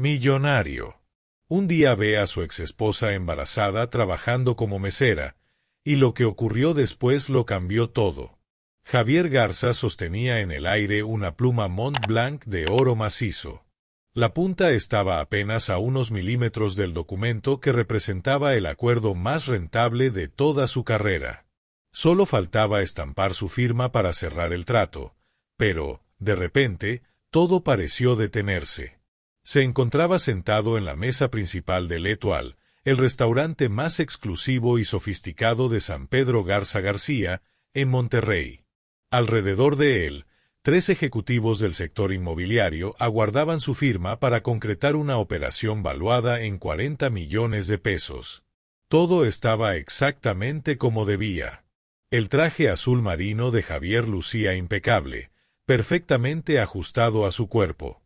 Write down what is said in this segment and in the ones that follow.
Millonario. Un día ve a su exesposa embarazada trabajando como mesera, y lo que ocurrió después lo cambió todo. Javier Garza sostenía en el aire una pluma Mont Blanc de oro macizo. La punta estaba apenas a unos milímetros del documento que representaba el acuerdo más rentable de toda su carrera. Solo faltaba estampar su firma para cerrar el trato, pero, de repente, todo pareció detenerse. Se encontraba sentado en la mesa principal de L'Étoile, el restaurante más exclusivo y sofisticado de San Pedro Garza García, en Monterrey. Alrededor de él, 3 ejecutivos del sector inmobiliario aguardaban su firma para concretar una operación valuada en 40 millones de pesos. Todo estaba exactamente como debía. El traje azul marino de Javier lucía impecable, perfectamente ajustado a su cuerpo.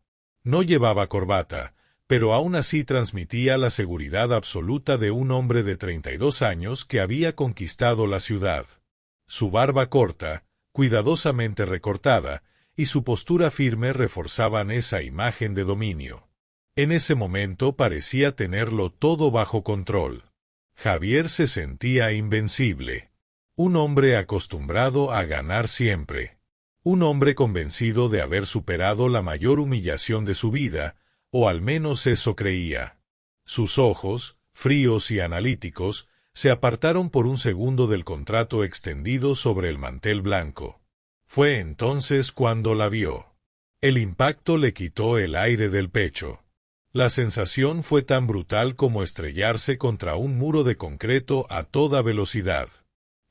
No llevaba corbata, pero aún así transmitía la seguridad absoluta de un hombre de 32 años que había conquistado la ciudad. Su barba corta, cuidadosamente recortada, y su postura firme reforzaban esa imagen de dominio. En ese momento parecía tenerlo todo bajo control. Javier se sentía invencible. Un hombre acostumbrado a ganar siempre. Un hombre convencido de haber superado la mayor humillación de su vida, o al menos eso creía. Sus ojos, fríos y analíticos, se apartaron por un segundo del contrato extendido sobre el mantel blanco. Fue entonces cuando la vio. El impacto le quitó el aire del pecho. La sensación fue tan brutal como estrellarse contra un muro de concreto a toda velocidad.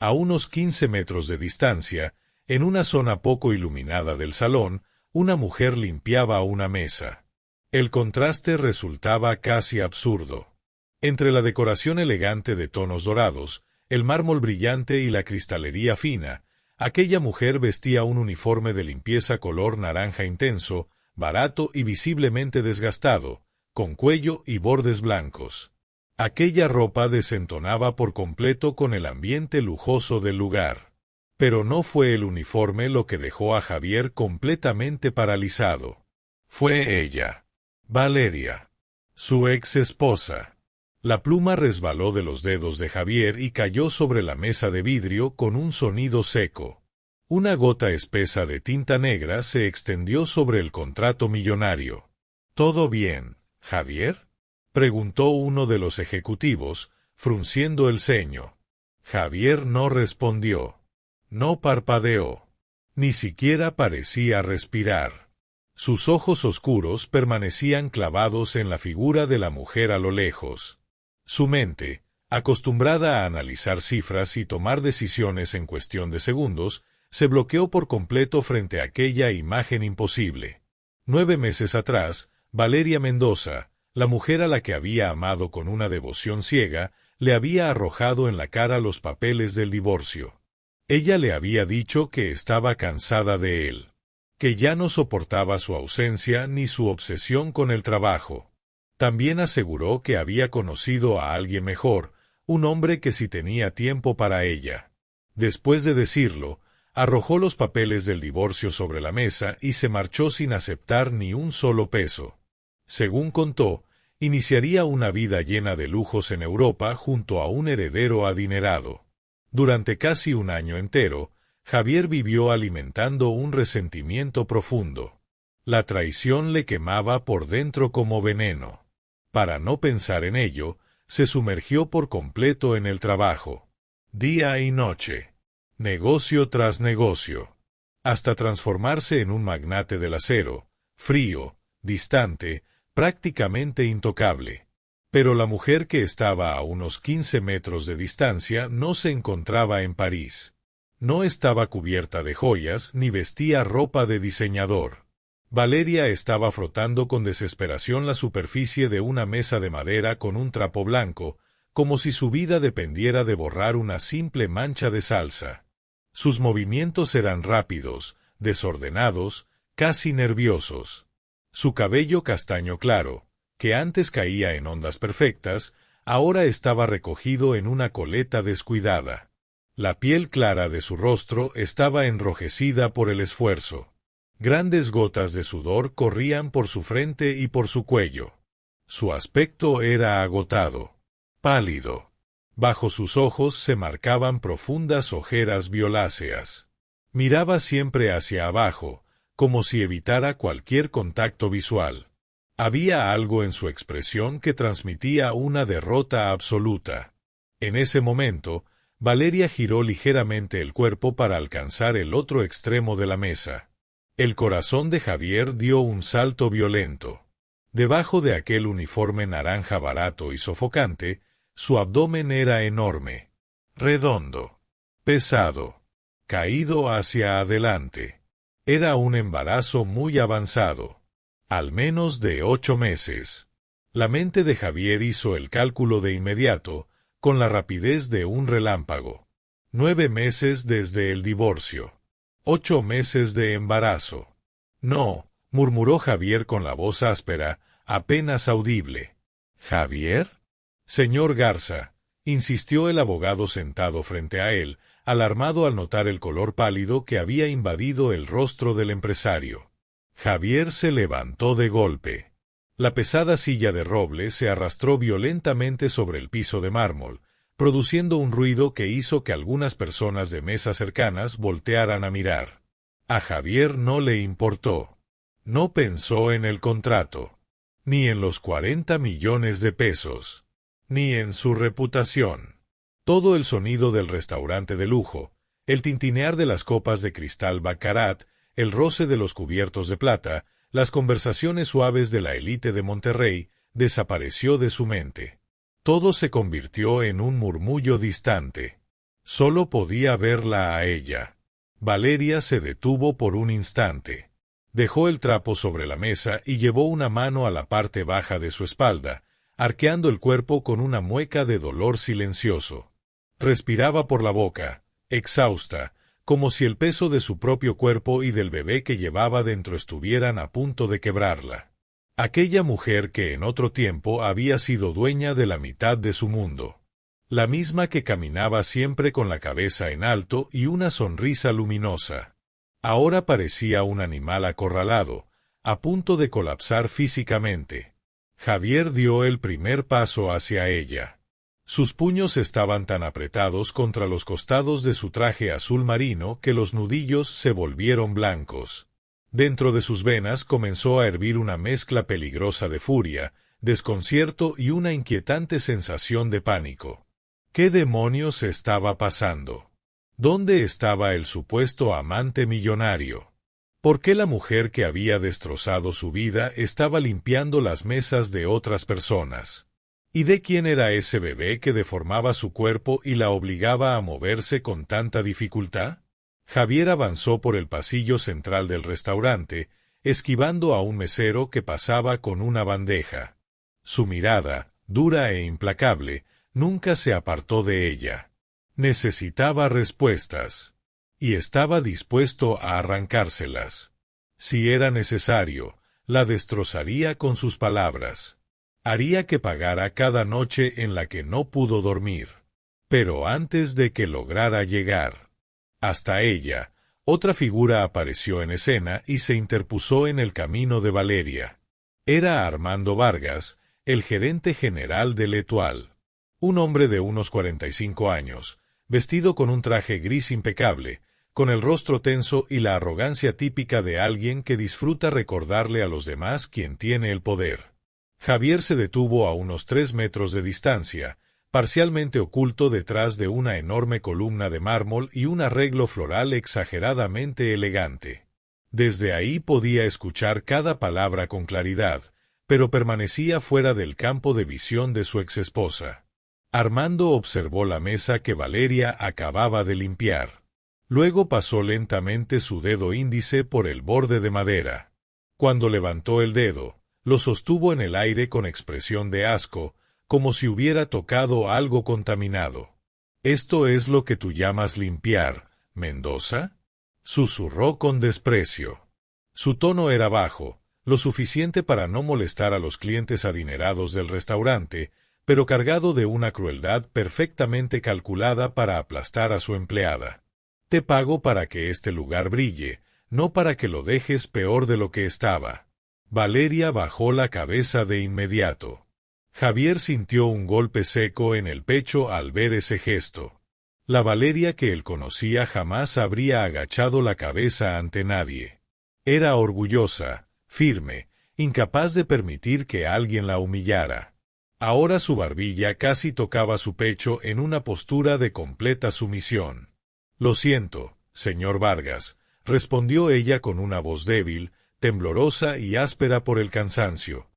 A unos 15 metros de distancia, en una zona poco iluminada del salón, una mujer limpiaba una mesa. El contraste resultaba casi absurdo. Entre la decoración elegante de tonos dorados, el mármol brillante y la cristalería fina, aquella mujer vestía un uniforme de limpieza color naranja intenso, barato y visiblemente desgastado, con cuello y bordes blancos. Aquella ropa desentonaba por completo con el ambiente lujoso del lugar. Pero no fue el uniforme lo que dejó a Javier completamente paralizado. Fue ella, Valeria, su ex esposa. La pluma resbaló de los dedos de Javier y cayó sobre la mesa de vidrio con un sonido seco. Una gota espesa de tinta negra se extendió sobre el contrato millonario. ¿Todo bien, Javier?, preguntó uno de los ejecutivos, frunciendo el ceño. Javier no respondió. No parpadeó. Ni siquiera parecía respirar. Sus ojos oscuros permanecían clavados en la figura de la mujer a lo lejos. Su mente, acostumbrada a analizar cifras y tomar decisiones en cuestión de segundos, se bloqueó por completo frente a aquella imagen imposible. 9 meses atrás, Valeria Mendoza, la mujer a la que había amado con una devoción ciega, le había arrojado en la cara los papeles del divorcio. Ella le había dicho que estaba cansada de él, que ya no soportaba su ausencia ni su obsesión con el trabajo. También aseguró que había conocido a alguien mejor, un hombre que sí tenía tiempo para ella. Después de decirlo, arrojó los papeles del divorcio sobre la mesa y se marchó sin aceptar ni un solo peso. Según contó, iniciaría una vida llena de lujos en Europa junto a un heredero adinerado. Durante casi un año entero, Javier vivió alimentando un resentimiento profundo. La traición le quemaba por dentro como veneno. Para no pensar en ello, se sumergió por completo en el trabajo. Día y noche. Negocio tras negocio. Hasta transformarse en un magnate del acero, frío, distante, prácticamente intocable. Pero la mujer que estaba a unos 15 metros de distancia no se encontraba en París. No estaba cubierta de joyas ni vestía ropa de diseñador. Valeria estaba frotando con desesperación la superficie de una mesa de madera con un trapo blanco, como si su vida dependiera de borrar una simple mancha de salsa. Sus movimientos eran rápidos, desordenados, casi nerviosos. Su cabello castaño claro, que antes caía en ondas perfectas, ahora estaba recogido en una coleta descuidada. La piel clara de su rostro estaba enrojecida por el esfuerzo. Grandes gotas de sudor corrían por su frente y por su cuello. Su aspecto era agotado, pálido. Bajo sus ojos se marcaban profundas ojeras violáceas. Miraba siempre hacia abajo, como si evitara cualquier contacto visual. Había algo en su expresión que transmitía una derrota absoluta. En ese momento, Valeria giró ligeramente el cuerpo para alcanzar el otro extremo de la mesa. El corazón de Javier dio un salto violento. Debajo de aquel uniforme naranja barato y sofocante, su abdomen era enorme, redondo, pesado, caído hacia adelante. Era un embarazo muy avanzado, al menos de 8 meses. La mente de Javier hizo el cálculo de inmediato, con la rapidez de un relámpago. 9 meses desde el divorcio. 8 meses de embarazo. No, murmuró Javier con la voz áspera, apenas audible. ¿Javier? Señor Garza, insistió el abogado sentado frente a él, alarmado al notar el color pálido que había invadido el rostro del empresario. Javier se levantó de golpe. La pesada silla de roble se arrastró violentamente sobre el piso de mármol, produciendo un ruido que hizo que algunas personas de mesas cercanas voltearan a mirar. A Javier no le importó. No pensó en el contrato, ni en los 40 millones de pesos, ni en su reputación. Todo el sonido del restaurante de lujo, el tintinear de las copas de cristal Baccarat, el roce de los cubiertos de plata, las conversaciones suaves de la élite de Monterrey, desapareció de su mente. Todo se convirtió en un murmullo distante. Solo podía verla a ella. Valeria se detuvo por un instante. Dejó el trapo sobre la mesa y llevó una mano a la parte baja de su espalda, arqueando el cuerpo con una mueca de dolor silencioso. Respiraba por la boca, exhausta, como si el peso de su propio cuerpo y del bebé que llevaba dentro estuvieran a punto de quebrarla. Aquella mujer que en otro tiempo había sido dueña de la mitad de su mundo. La misma que caminaba siempre con la cabeza en alto y una sonrisa luminosa. Ahora parecía un animal acorralado, a punto de colapsar físicamente. Javier dio el primer paso hacia ella. Sus puños estaban tan apretados contra los costados de su traje azul marino que los nudillos se volvieron blancos. Dentro de sus venas comenzó a hervir una mezcla peligrosa de furia, desconcierto y una inquietante sensación de pánico. ¿Qué demonios estaba pasando? ¿Dónde estaba el supuesto amante millonario? ¿Por qué la mujer que había destrozado su vida estaba limpiando las mesas de otras personas? ¿Y de quién era ese bebé que deformaba su cuerpo y la obligaba a moverse con tanta dificultad? Javier avanzó por el pasillo central del restaurante, esquivando a un mesero que pasaba con una bandeja. Su mirada, dura e implacable, nunca se apartó de ella. Necesitaba respuestas, y estaba dispuesto a arrancárselas. Si era necesario, la destrozaría con sus palabras. Haría que pagara cada noche en la que no pudo dormir. Pero antes de que lograra llegar hasta ella, otra figura apareció en escena y se interpuso en el camino de Valeria. Era Armando Vargas, el gerente general de L'Etoile. Un hombre de unos 45 años, vestido con un traje gris impecable, con el rostro tenso y la arrogancia típica de alguien que disfruta recordarle a los demás quién tiene el poder. Javier se detuvo a unos 3 metros de distancia, parcialmente oculto detrás de una enorme columna de mármol y un arreglo floral exageradamente elegante. Desde ahí podía escuchar cada palabra con claridad, pero permanecía fuera del campo de visión de su exesposa. Armando observó la mesa que Valeria acababa de limpiar. Luego pasó lentamente su dedo índice por el borde de madera. Cuando levantó el dedo, lo sostuvo en el aire con expresión de asco, como si hubiera tocado algo contaminado. «¿Esto es lo que tú llamas limpiar, Mendoza?», susurró con desprecio. Su tono era bajo, lo suficiente para no molestar a los clientes adinerados del restaurante, pero cargado de una crueldad perfectamente calculada para aplastar a su empleada. «Te pago para que este lugar brille, no para que lo dejes peor de lo que estaba». Valeria bajó la cabeza de inmediato. Javier sintió un golpe seco en el pecho al ver ese gesto. La Valeria que él conocía jamás habría agachado la cabeza ante nadie. Era orgullosa, firme, incapaz de permitir que alguien la humillara. Ahora su barbilla casi tocaba su pecho en una postura de completa sumisión. «Lo siento, señor Vargas», respondió ella con una voz débil, temblorosa y áspera por el cansancio.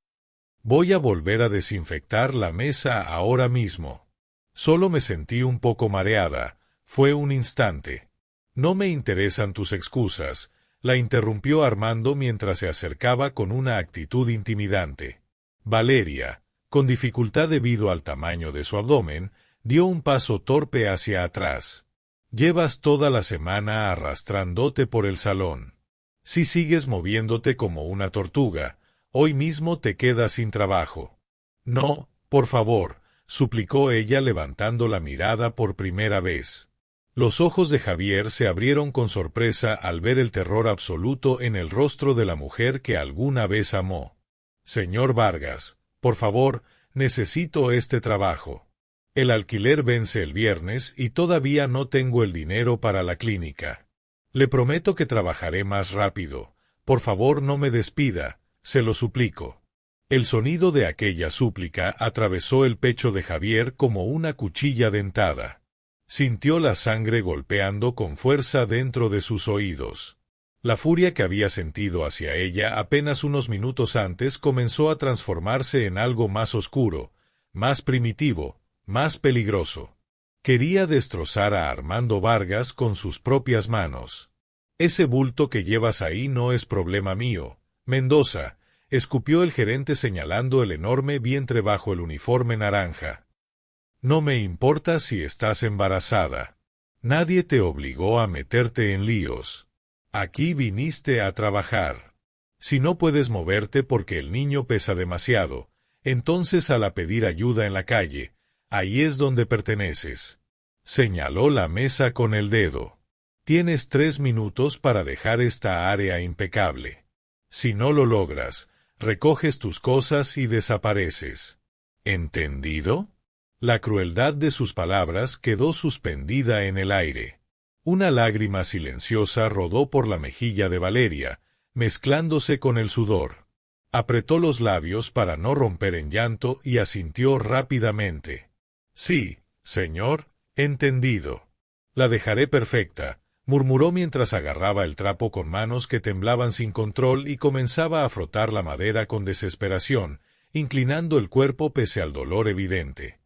«Voy a volver a desinfectar la mesa ahora mismo. Solo me sentí un poco mareada, fue un instante». «No me interesan tus excusas», la interrumpió Armando mientras se acercaba con una actitud intimidante. Valeria, con dificultad debido al tamaño de su abdomen, dio un paso torpe hacia atrás. «Llevas toda la semana arrastrándote por el salón. Si sigues moviéndote como una tortuga, hoy mismo te quedas sin trabajo». «No, por favor», suplicó ella levantando la mirada por primera vez. Los ojos de Javier se abrieron con sorpresa al ver el terror absoluto en el rostro de la mujer que alguna vez amó. «Señor Vargas, por favor, necesito este trabajo. El alquiler vence el viernes y todavía no tengo el dinero para la clínica. Le prometo que trabajaré más rápido. Por favor, no me despida, se lo suplico». El sonido de aquella súplica atravesó el pecho de Javier como una cuchilla dentada. Sintió la sangre golpeando con fuerza dentro de sus oídos. La furia que había sentido hacia ella apenas unos minutos antes comenzó a transformarse en algo más oscuro, más primitivo, más peligroso. Quería destrozar a Armando Vargas con sus propias manos. «Ese bulto que llevas ahí no es problema mío, Mendoza», escupió el gerente señalando el enorme vientre bajo el uniforme naranja. «No me importa si estás embarazada. Nadie te obligó a meterte en líos. Aquí viniste a trabajar. Si no puedes moverte porque el niño pesa demasiado, entonces al pedir ayuda en la calle, ahí es donde perteneces». Señaló la mesa con el dedo. «Tienes 3 minutos para dejar esta área impecable. Si no lo logras, recoges tus cosas y desapareces. ¿Entendido?». La crueldad de sus palabras quedó suspendida en el aire. Una lágrima silenciosa rodó por la mejilla de Valeria, mezclándose con el sudor. Apretó los labios para no romper en llanto y asintió rápidamente. «Sí, señor, entendido. La dejaré perfecta», murmuró mientras agarraba el trapo con manos que temblaban sin control y comenzaba a frotar la madera con desesperación, inclinando el cuerpo pese al dolor evidente.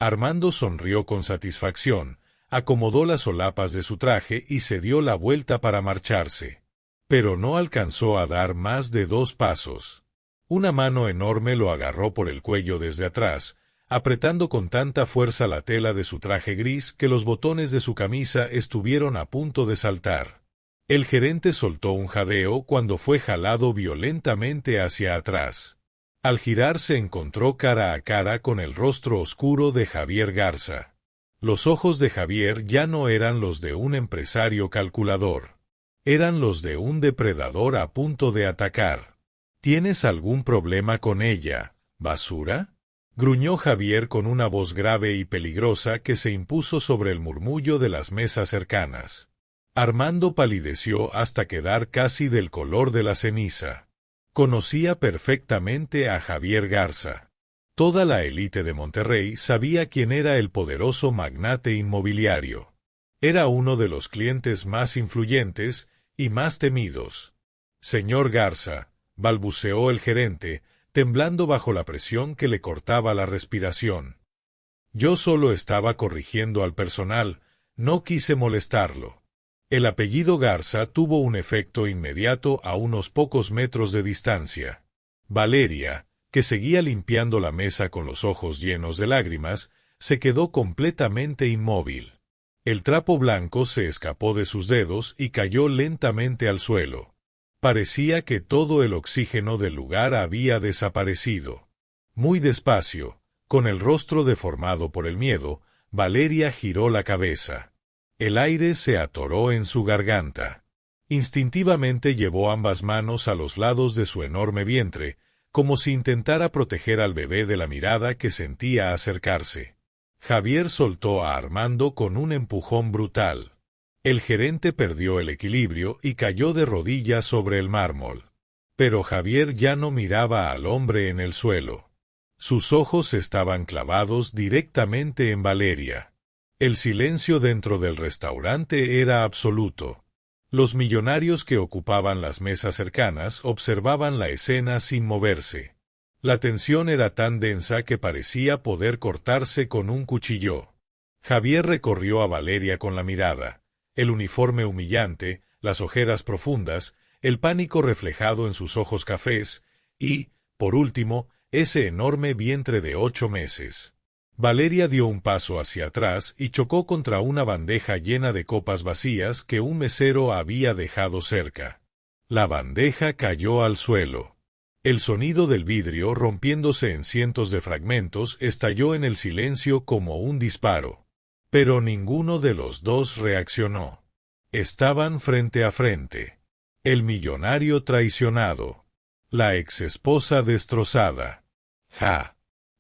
Armando sonrió con satisfacción, acomodó las solapas de su traje y se dio la vuelta para marcharse. Pero no alcanzó a dar más de 2 pasos. Una mano enorme lo agarró por el cuello desde atrás, apretando con tanta fuerza la tela de su traje gris que los botones de su camisa estuvieron a punto de saltar. El gerente soltó un jadeo cuando fue jalado violentamente hacia atrás. Al girar se encontró cara a cara con el rostro oscuro de Javier Garza. Los ojos de Javier ya no eran los de un empresario calculador. Eran los de un depredador a punto de atacar. «¿Tienes algún problema con ella, basura?», gruñó Javier con una voz grave y peligrosa que se impuso sobre el murmullo de las mesas cercanas. Armando palideció hasta quedar casi del color de la ceniza. Conocía perfectamente a Javier Garza. Toda la élite de Monterrey sabía quién era el poderoso magnate inmobiliario. Era uno de los clientes más influyentes y más temidos. «Señor Garza», balbuceó el gerente, temblando bajo la presión que le cortaba la respiración. «Yo solo estaba corrigiendo al personal, no quise molestarlo». El apellido Garza tuvo un efecto inmediato a unos pocos metros de distancia. Valeria, que seguía limpiando la mesa con los ojos llenos de lágrimas, se quedó completamente inmóvil. El trapo blanco se escapó de sus dedos y cayó lentamente al suelo. Parecía que todo el oxígeno del lugar había desaparecido. Muy despacio, con el rostro deformado por el miedo, Valeria giró la cabeza. El aire se atoró en su garganta. Instintivamente llevó ambas manos a los lados de su enorme vientre, como si intentara proteger al bebé de la mirada que sentía acercarse. Javier soltó a Armando con un empujón brutal. El gerente perdió el equilibrio y cayó de rodillas sobre el mármol. Pero Javier ya no miraba al hombre en el suelo. Sus ojos estaban clavados directamente en Valeria. El silencio dentro del restaurante era absoluto. Los millonarios que ocupaban las mesas cercanas observaban la escena sin moverse. La tensión era tan densa que parecía poder cortarse con un cuchillo. Javier recorrió a Valeria con la mirada. El uniforme humillante, las ojeras profundas, el pánico reflejado en sus ojos cafés y, por último, ese enorme vientre de 8 meses. Valeria dio un paso hacia atrás y chocó contra una bandeja llena de copas vacías que un mesero había dejado cerca. La bandeja cayó al suelo. El sonido del vidrio rompiéndose en cientos de fragmentos estalló en el silencio como un disparo. Pero ninguno de los dos reaccionó. Estaban frente a frente. El millonario traicionado. La exesposa destrozada.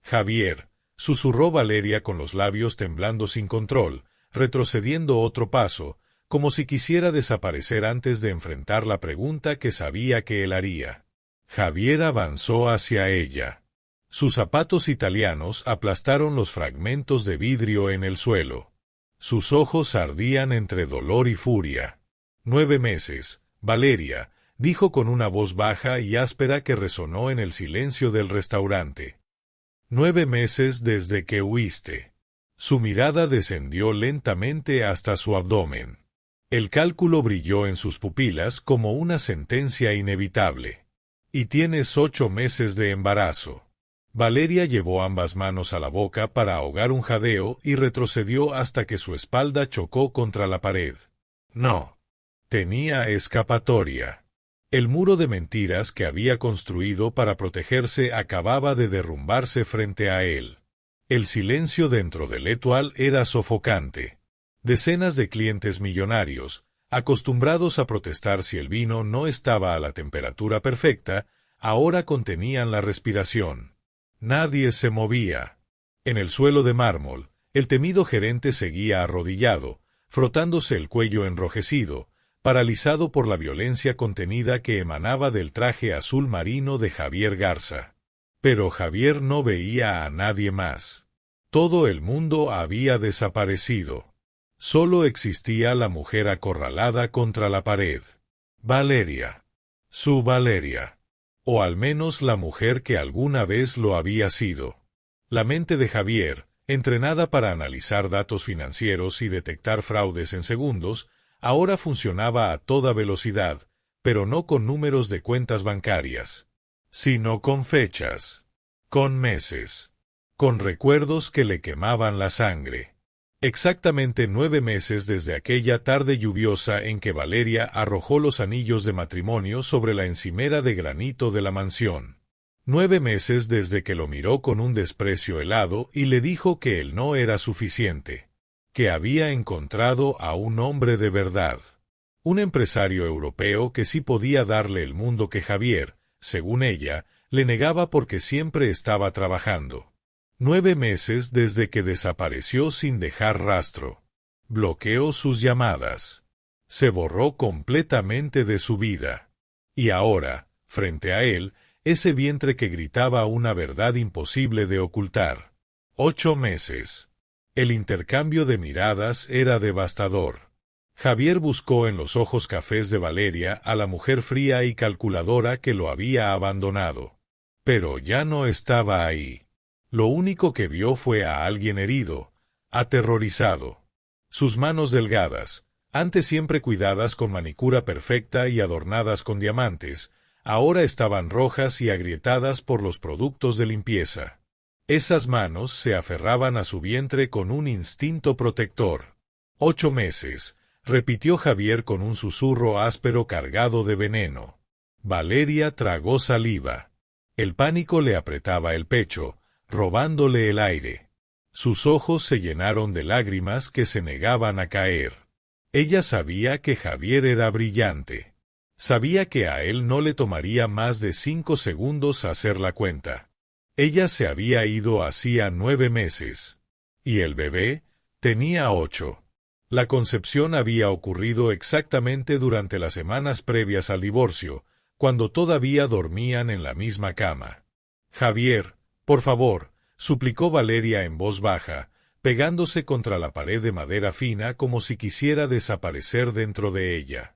Javier, susurró Valeria con los labios temblando sin control, retrocediendo otro paso, como si quisiera desaparecer antes de enfrentar la pregunta que sabía que él haría. Javier avanzó hacia ella. Sus zapatos italianos aplastaron los fragmentos de vidrio en el suelo. Sus ojos ardían entre dolor y furia. 9 meses, Valeria, dijo con una voz baja y áspera que resonó en el silencio del restaurante. 9 meses desde que huiste. Su mirada descendió lentamente hasta su abdomen. El cálculo brilló en sus pupilas como una sentencia inevitable. Y tienes 8 meses de embarazo. Valeria llevó ambas manos a la boca para ahogar un jadeo y retrocedió hasta que su espalda chocó contra la pared. No. Tenía escapatoria. El muro de mentiras que había construido para protegerse acababa de derrumbarse frente a él. El silencio dentro del Etoile era sofocante. Decenas de clientes millonarios, acostumbrados a protestar si el vino no estaba a la temperatura perfecta, ahora contenían la respiración. Nadie se movía. En el suelo de mármol, el temido gerente seguía arrodillado, frotándose el cuello enrojecido, paralizado por la violencia contenida que emanaba del traje azul marino de Javier Garza. Pero Javier no veía a nadie más. Todo el mundo había desaparecido. Solo existía la mujer acorralada contra la pared. Valeria. Su Valeria. O al menos la mujer que alguna vez lo había sido. La mente de Javier, entrenada para analizar datos financieros y detectar fraudes en segundos, ahora funcionaba a toda velocidad, pero no con números de cuentas bancarias, sino con fechas, con meses, con recuerdos que le quemaban la sangre. Exactamente 9 meses desde aquella tarde lluviosa en que Valeria arrojó los anillos de matrimonio sobre la encimera de granito de la mansión. 9 meses desde que lo miró con un desprecio helado y le dijo que él no era suficiente, que había encontrado a un hombre de verdad. Un empresario europeo que sí podía darle el mundo que Javier, según ella, le negaba porque siempre estaba trabajando. 9 meses desde que desapareció sin dejar rastro. Bloqueó sus llamadas. Se borró completamente de su vida. Y ahora, frente a él, ese vientre que gritaba una verdad imposible de ocultar. 8 meses. El intercambio de miradas era devastador. Javier buscó en los ojos cafés de Valeria a la mujer fría y calculadora que lo había abandonado. Pero ya no estaba ahí. Lo único que vio fue a alguien herido, aterrorizado. Sus manos delgadas, antes siempre cuidadas con manicura perfecta y adornadas con diamantes, ahora estaban rojas y agrietadas por los productos de limpieza. Esas manos se aferraban a su vientre con un instinto protector. 8 meses, repitió Javier con un susurro áspero cargado de veneno. Valeria tragó saliva. El pánico le apretaba el pecho, robándole el aire. Sus ojos se llenaron de lágrimas que se negaban a caer. Ella sabía que Javier era brillante. Sabía que a él no le tomaría más de 5 segundos hacer la cuenta. Ella se había ido hacía 9 meses. Y el bebé tenía 8. La concepción había ocurrido exactamente durante las semanas previas al divorcio, cuando todavía dormían en la misma cama. Javier, por favor, suplicó Valeria en voz baja, pegándose contra la pared de madera fina como si quisiera desaparecer dentro de ella.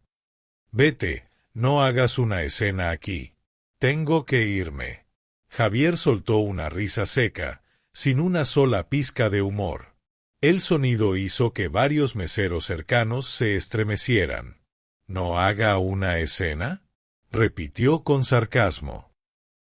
Vete, no hagas una escena aquí. Tengo que irme. Javier soltó una risa seca, sin una sola pizca de humor. El sonido hizo que varios meseros cercanos se estremecieran. ¿No haga una escena?, repitió con sarcasmo.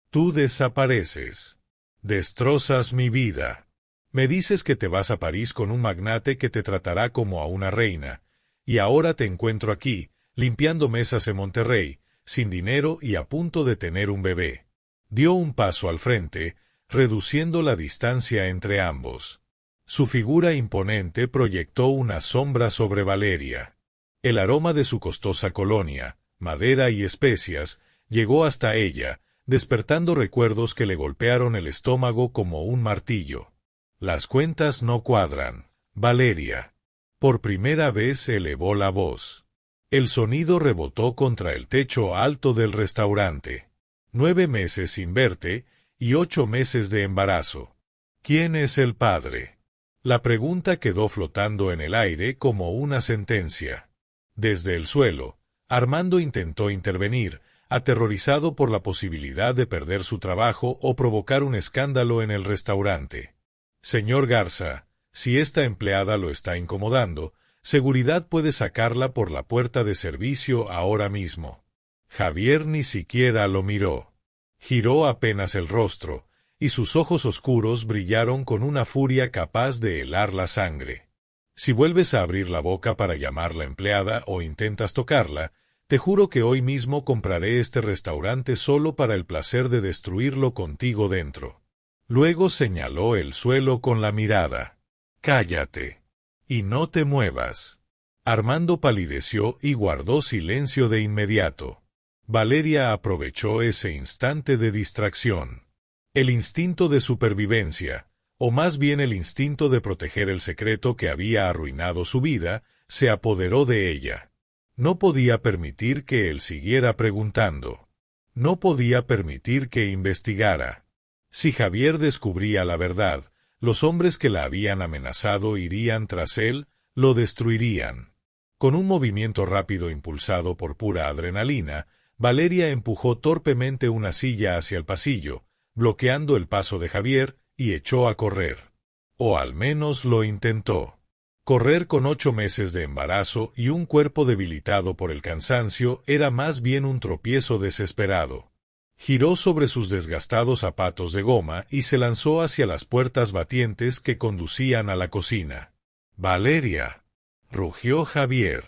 Tú desapareces. Destrozas mi vida. Me dices que te vas a París con un magnate que te tratará como a una reina, y ahora te encuentro aquí, limpiando mesas en Monterrey, sin dinero y a punto de tener un bebé. Dio un paso al frente, reduciendo la distancia entre ambos. Su figura imponente proyectó una sombra sobre Valeria. El aroma de su costosa colonia, madera y especias, llegó hasta ella, despertando recuerdos que le golpearon el estómago como un martillo. Las cuentas no cuadran, Valeria. Por primera vez elevó la voz. El sonido rebotó contra el techo alto del restaurante. 9 meses sin verte y 8 meses de embarazo. ¿Quién es el padre? La pregunta quedó flotando en el aire como una sentencia. Desde el suelo, Armando intentó intervenir, aterrorizado por la posibilidad de perder su trabajo o provocar un escándalo en el restaurante. Señor Garza, si esta empleada lo está incomodando, seguridad puede sacarla por la puerta de servicio ahora mismo. Javier ni siquiera lo miró. Giró apenas el rostro, y sus ojos oscuros brillaron con una furia capaz de helar la sangre. Si vuelves a abrir la boca para llamar la empleada o intentas tocarla, te juro que hoy mismo compraré este restaurante solo para el placer de destruirlo contigo dentro. Luego señaló el suelo con la mirada. Cállate. Y no te muevas. Armando palideció y guardó silencio de inmediato. Valeria aprovechó ese instante de distracción. El instinto de supervivencia, o más bien el instinto de proteger el secreto que había arruinado su vida, se apoderó de ella. No podía permitir que él siguiera preguntando. No podía permitir que investigara. Si Javier descubría la verdad, los hombres que la habían amenazado irían tras él, lo destruirían. Con un movimiento rápido impulsado por pura adrenalina, Valeria empujó torpemente una silla hacia el pasillo, bloqueando el paso de Javier, y echó a correr. O al menos lo intentó. Correr con 8 meses de embarazo y un cuerpo debilitado por el cansancio era más bien un tropiezo desesperado. Giró sobre sus desgastados zapatos de goma y se lanzó hacia las puertas batientes que conducían a la cocina. «¡Valeria!», rugió Javier.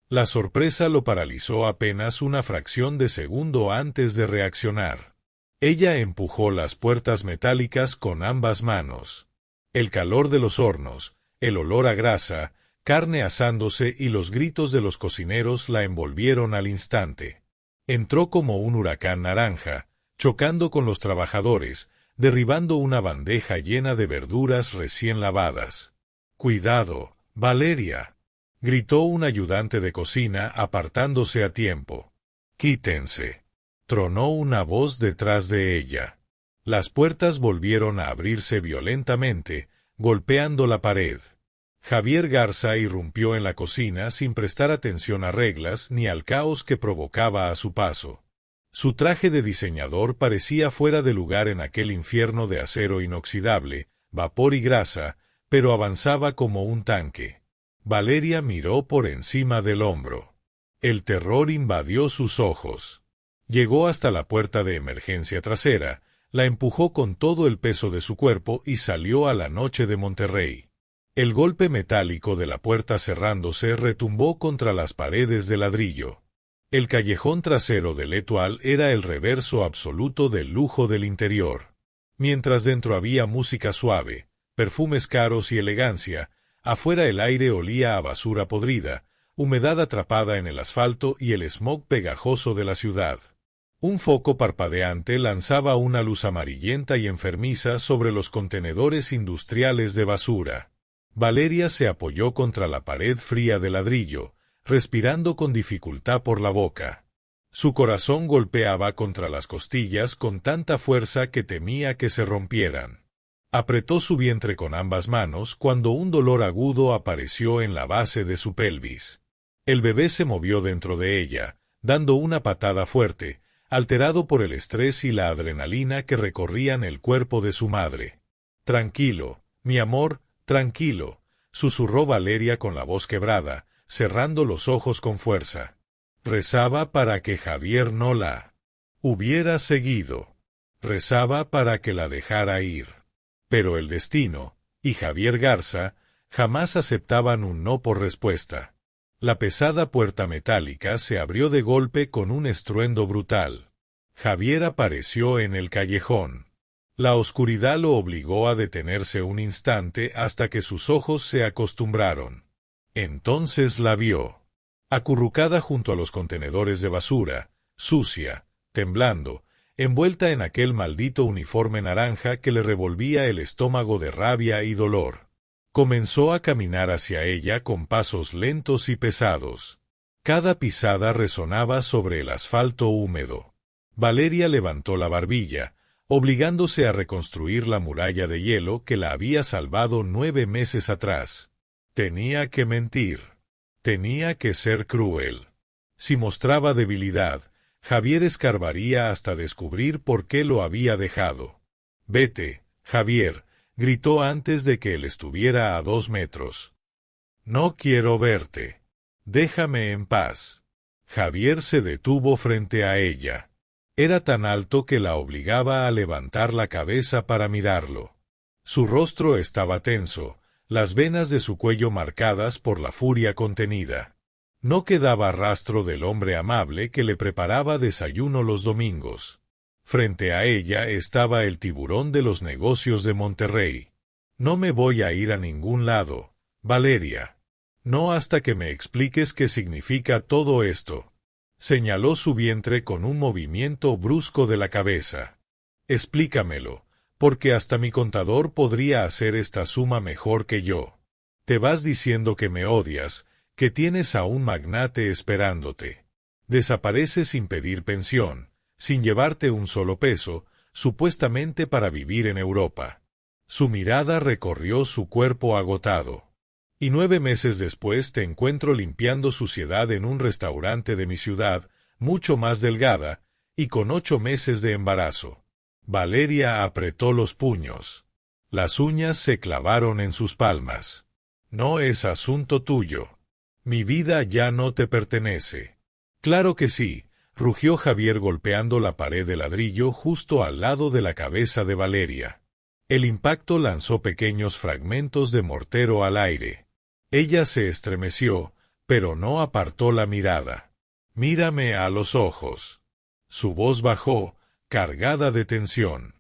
La sorpresa lo paralizó apenas una fracción de segundo antes de reaccionar. Ella empujó las puertas metálicas con ambas manos. El calor de los hornos, el olor a grasa, carne asándose y los gritos de los cocineros la envolvieron al instante. Entró como un huracán naranja, chocando con los trabajadores, derribando una bandeja llena de verduras recién lavadas. «¡Cuidado, Valeria!», gritó un ayudante de cocina apartándose a tiempo. «¡Quítense!», tronó una voz detrás de ella. Las puertas volvieron a abrirse violentamente, golpeando la pared. Javier Garza irrumpió en la cocina sin prestar atención a reglas ni al caos que provocaba a su paso. Su traje de diseñador parecía fuera de lugar en aquel infierno de acero inoxidable, vapor y grasa, pero avanzaba como un tanque. Valeria miró por encima del hombro. El terror invadió sus ojos. Llegó hasta la puerta de emergencia trasera, la empujó con todo el peso de su cuerpo y salió a la noche de Monterrey. El golpe metálico de la puerta cerrándose retumbó contra las paredes de ladrillo. El callejón trasero del Etoile era el reverso absoluto del lujo del interior. Mientras dentro había música suave, perfumes caros y elegancia, afuera el aire olía a basura podrida, humedad atrapada en el asfalto y el smog pegajoso de la ciudad. Un foco parpadeante lanzaba una luz amarillenta y enfermiza sobre los contenedores industriales de basura. Valeria se apoyó contra la pared fría de ladrillo, respirando con dificultad por la boca. Su corazón golpeaba contra las costillas con tanta fuerza que temía que se rompieran. Apretó su vientre con ambas manos cuando un dolor agudo apareció en la base de su pelvis. El bebé se movió dentro de ella, dando una patada fuerte, alterado por el estrés y la adrenalina que recorrían el cuerpo de su madre. «Tranquilo, mi amor, tranquilo», susurró Valeria con la voz quebrada, cerrando los ojos con fuerza. Rezaba para que Javier no la hubiera seguido. Rezaba para que la dejara ir. Pero el destino, y Javier Garza, jamás aceptaban un no por respuesta. La pesada puerta metálica se abrió de golpe con un estruendo brutal. Javier apareció en el callejón. La oscuridad lo obligó a detenerse un instante hasta que sus ojos se acostumbraron. Entonces la vio. Acurrucada junto a los contenedores de basura, sucia, temblando, envuelta en aquel maldito uniforme naranja que le revolvía el estómago de rabia y dolor. Comenzó a caminar hacia ella con pasos lentos y pesados. Cada pisada resonaba sobre el asfalto húmedo. Valeria levantó la barbilla, obligándose a reconstruir la muralla de hielo que la había salvado 9 meses atrás. Tenía que mentir. Tenía que ser cruel. Si mostraba debilidad, Javier escarbaría hasta descubrir por qué lo había dejado. «Vete, Javier», gritó antes de que él estuviera a 2 metros. «No quiero verte. Déjame en paz». Javier se detuvo frente a ella. Era tan alto que la obligaba a levantar la cabeza para mirarlo. Su rostro estaba tenso, las venas de su cuello marcadas por la furia contenida. No quedaba rastro del hombre amable que le preparaba desayuno los domingos. Frente a ella estaba el tiburón de los negocios de Monterrey. «No me voy a ir a ningún lado, Valeria. No hasta que me expliques qué significa todo esto». Señaló su vientre con un movimiento brusco de la cabeza. «Explícamelo, porque hasta mi contador podría hacer esta suma mejor que yo. Te vas diciendo que me odias, que tienes a un magnate esperándote. Desapareces sin pedir pensión, sin llevarte un solo peso, supuestamente para vivir en Europa». Su mirada recorrió su cuerpo agotado. «Y 9 meses después te encuentro limpiando suciedad en un restaurante de mi ciudad, mucho más delgada, y con 8 meses de embarazo». Valeria apretó los puños. Las uñas se clavaron en sus palmas. «No es asunto tuyo. Mi vida ya no te pertenece». «Claro que sí», rugió Javier golpeando la pared de ladrillo justo al lado de la cabeza de Valeria. El impacto lanzó pequeños fragmentos de mortero al aire. Ella se estremeció, pero no apartó la mirada. «Mírame a los ojos». Su voz bajó, cargada de tensión.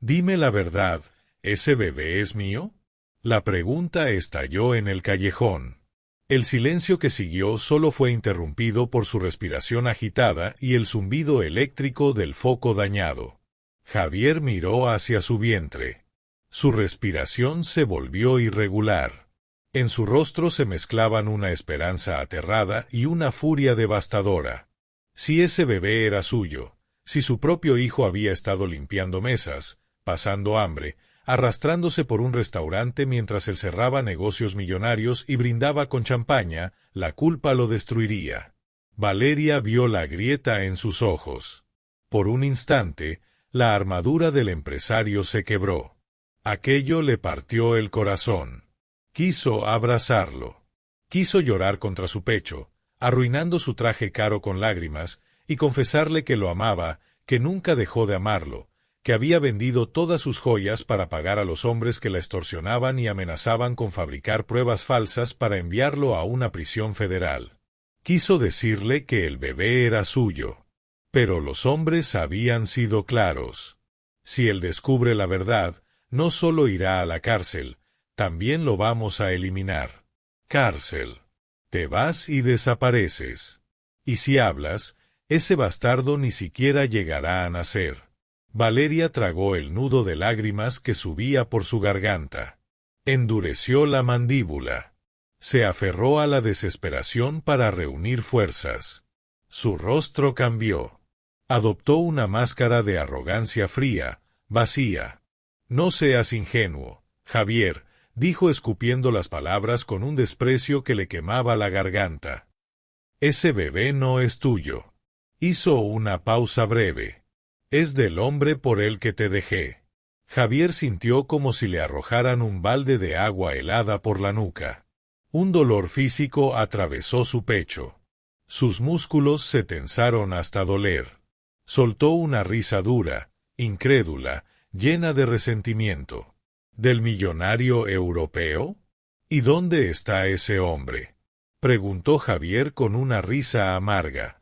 «Dime la verdad, ¿ese bebé es mío?». La pregunta estalló en el callejón. El silencio que siguió solo fue interrumpido por su respiración agitada y el zumbido eléctrico del foco dañado. Javier miró hacia su vientre. Su respiración se volvió irregular. En su rostro se mezclaban una esperanza aterrada y una furia devastadora. Si ese bebé era suyo, si su propio hijo había estado limpiando mesas, pasando hambre, arrastrándose por un restaurante mientras él cerraba negocios millonarios y brindaba con champaña, la culpa lo destruiría. Valeria vio la grieta en sus ojos. Por un instante, la armadura del empresario se quebró. Aquello le partió el corazón. Quiso abrazarlo. Quiso llorar contra su pecho, arruinando su traje caro con lágrimas, y confesarle que lo amaba, que nunca dejó de amarlo, que había vendido todas sus joyas para pagar a los hombres que la extorsionaban y amenazaban con fabricar pruebas falsas para enviarlo a una prisión federal. Quiso decirle que el bebé era suyo. Pero los hombres habían sido claros. Si él descubre la verdad, no solo irá a la cárcel, también lo vamos a eliminar. Cárcel. Te vas y desapareces. Y si hablas, ese bastardo ni siquiera llegará a nacer. Valeria tragó el nudo de lágrimas que subía por su garganta. Endureció la mandíbula. Se aferró a la desesperación para reunir fuerzas. Su rostro cambió. Adoptó una máscara de arrogancia fría, vacía. No seas ingenuo, Javier, dijo escupiendo las palabras con un desprecio que le quemaba la garganta. Ese bebé no es tuyo. Hizo una pausa breve. Es del hombre por el que te dejé. Javier sintió como si le arrojaran un balde de agua helada por la nuca. Un dolor físico atravesó su pecho. Sus músculos se tensaron hasta doler. Soltó una risa dura, incrédula, llena de resentimiento. ¿Del millonario europeo? ¿Y dónde está ese hombre?, preguntó Javier con una risa amarga.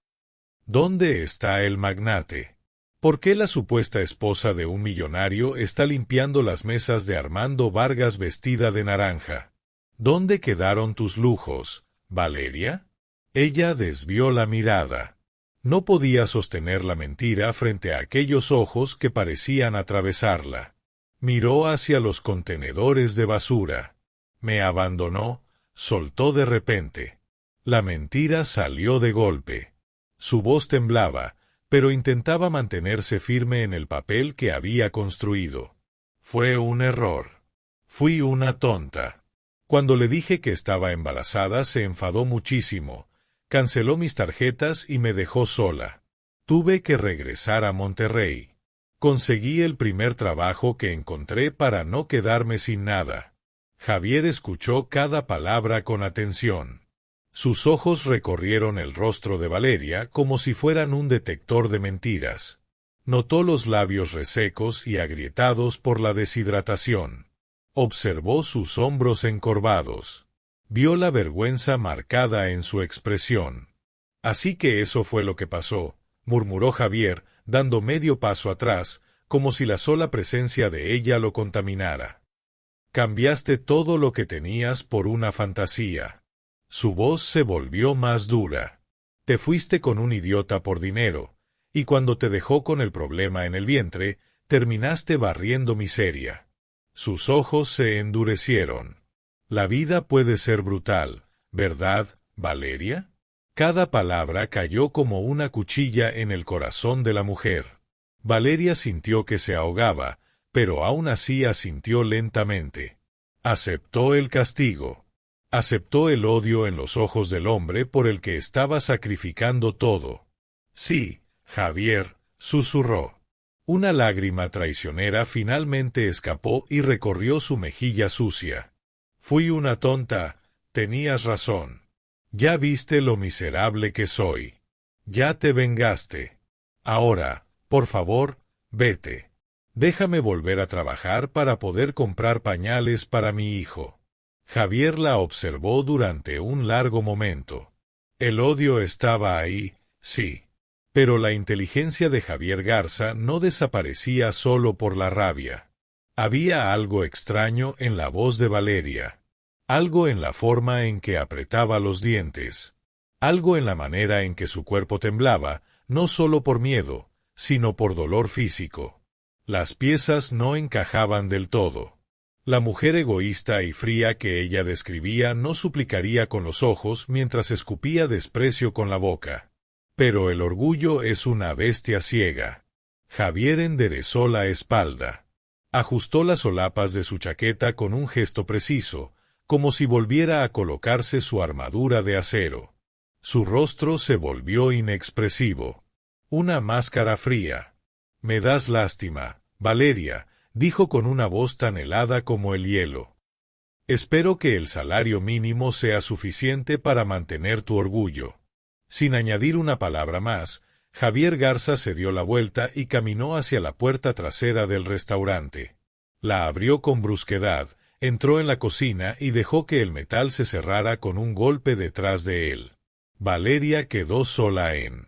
¿Dónde está el magnate? ¿Por qué la supuesta esposa de un millonario está limpiando las mesas de Armando Vargas vestida de naranja? ¿Dónde quedaron tus lujos, Valeria? Ella desvió la mirada. No podía sostener la mentira frente a aquellos ojos que parecían atravesarla. Miró hacia los contenedores de basura. Me abandonó, soltó de repente. La mentira salió de golpe. Su voz temblaba, pero intentaba mantenerse firme en el papel que había construido. Fue un error. Fui una tonta. Cuando le dije que estaba embarazada se enfadó muchísimo. Canceló mis tarjetas y me dejó sola. Tuve que regresar a Monterrey. Conseguí el primer trabajo que encontré para no quedarme sin nada. Javier escuchó cada palabra con atención. Sus ojos recorrieron el rostro de Valeria como si fueran un detector de mentiras. Notó los labios resecos y agrietados por la deshidratación. Observó sus hombros encorvados. Vio la vergüenza marcada en su expresión. Así que eso fue lo que pasó, murmuró Javier, dando medio paso atrás, como si la sola presencia de ella lo contaminara. Cambiaste todo lo que tenías por una fantasía. Su voz se volvió más dura. Te fuiste con un idiota por dinero, y cuando te dejó con el problema en el vientre, terminaste barriendo miseria. Sus ojos se endurecieron. La vida puede ser brutal, ¿verdad, Valeria? Cada palabra cayó como una cuchilla en el corazón de la mujer. Valeria sintió que se ahogaba, pero aún así asintió lentamente. Aceptó el castigo. Aceptó el odio en los ojos del hombre por el que estaba sacrificando todo. Sí, Javier, susurró. Una lágrima traicionera finalmente escapó y recorrió su mejilla sucia. Fui una tonta, tenías razón. Ya viste lo miserable que soy. Ya te vengaste. Ahora, por favor, vete. Déjame volver a trabajar para poder comprar pañales para mi hijo. Javier la observó durante un largo momento. El odio estaba ahí, sí. Pero la inteligencia de Javier Garza no desaparecía solo por la rabia. Había algo extraño en la voz de Valeria. Algo en la forma en que apretaba los dientes. Algo en la manera en que su cuerpo temblaba, no solo por miedo, sino por dolor físico. Las piezas no encajaban del todo. La mujer egoísta y fría que ella describía no suplicaría con los ojos mientras escupía desprecio con la boca. Pero el orgullo es una bestia ciega. Javier enderezó la espalda. Ajustó las solapas de su chaqueta con un gesto preciso, como si volviera a colocarse su armadura de acero. Su rostro se volvió inexpresivo. Una máscara fría. Me das lástima, Valeria, dijo con una voz tan helada como el hielo. Espero que el salario mínimo sea suficiente para mantener tu orgullo. Sin añadir una palabra más, Javier Garza se dio la vuelta y caminó hacia la puerta trasera del restaurante. La abrió con brusquedad, entró en la cocina y dejó que el metal se cerrara con un golpe detrás de él. Valeria quedó sola en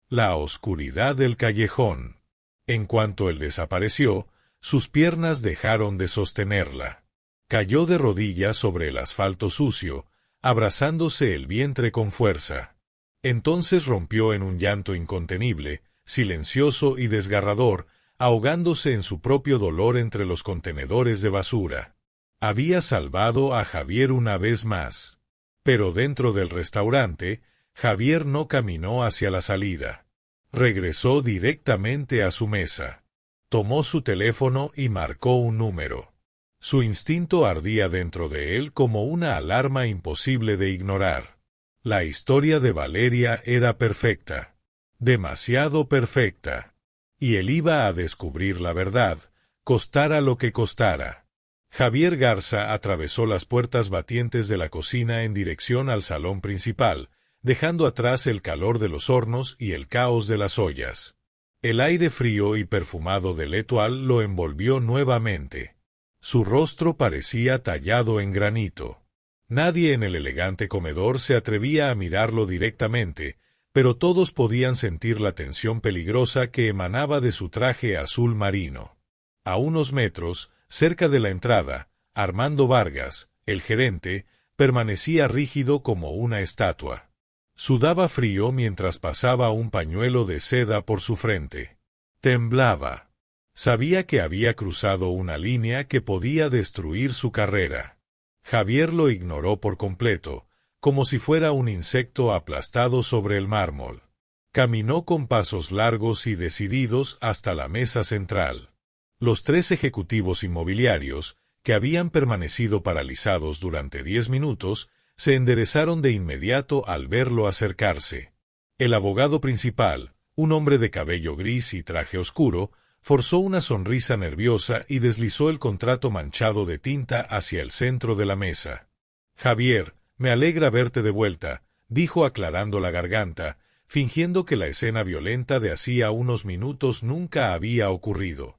la oscuridad del callejón. En cuanto él desapareció, sus piernas dejaron de sostenerla. Cayó de rodillas sobre el asfalto sucio, abrazándose el vientre con fuerza. Entonces rompió en un llanto incontenible, silencioso y desgarrador, ahogándose en su propio dolor entre los contenedores de basura. Había salvado a Javier una vez más. Pero dentro del restaurante, Javier no caminó hacia la salida. Regresó directamente a su mesa. Tomó su teléfono y marcó un número. Su instinto ardía dentro de él como una alarma imposible de ignorar. La historia de Valeria era perfecta. Demasiado perfecta. Y él iba a descubrir la verdad, costara lo que costara. Javier Garza atravesó las puertas batientes de la cocina en dirección al salón principal, dejando atrás el calor de los hornos y el caos de las ollas. El aire frío y perfumado del Etoile lo envolvió nuevamente. Su rostro parecía tallado en granito. Nadie en el elegante comedor se atrevía a mirarlo directamente, pero todos podían sentir la tensión peligrosa que emanaba de su traje azul marino. A unos metros, cerca de la entrada, Armando Vargas, el gerente, permanecía rígido como una estatua. Sudaba frío mientras pasaba un pañuelo de seda por su frente. Temblaba. Sabía que había cruzado una línea que podía destruir su carrera. Javier lo ignoró por completo, como si fuera un insecto aplastado sobre el mármol. Caminó con pasos largos y decididos hasta la mesa central. Los 3 ejecutivos inmobiliarios, que habían permanecido paralizados durante 10 minutos, se enderezaron de inmediato al verlo acercarse. El abogado principal, un hombre de cabello gris y traje oscuro, forzó una sonrisa nerviosa y deslizó el contrato manchado de tinta hacia el centro de la mesa. «Javier, me alegra verte de vuelta», dijo aclarando la garganta, fingiendo que la escena violenta de hacía unos minutos nunca había ocurrido.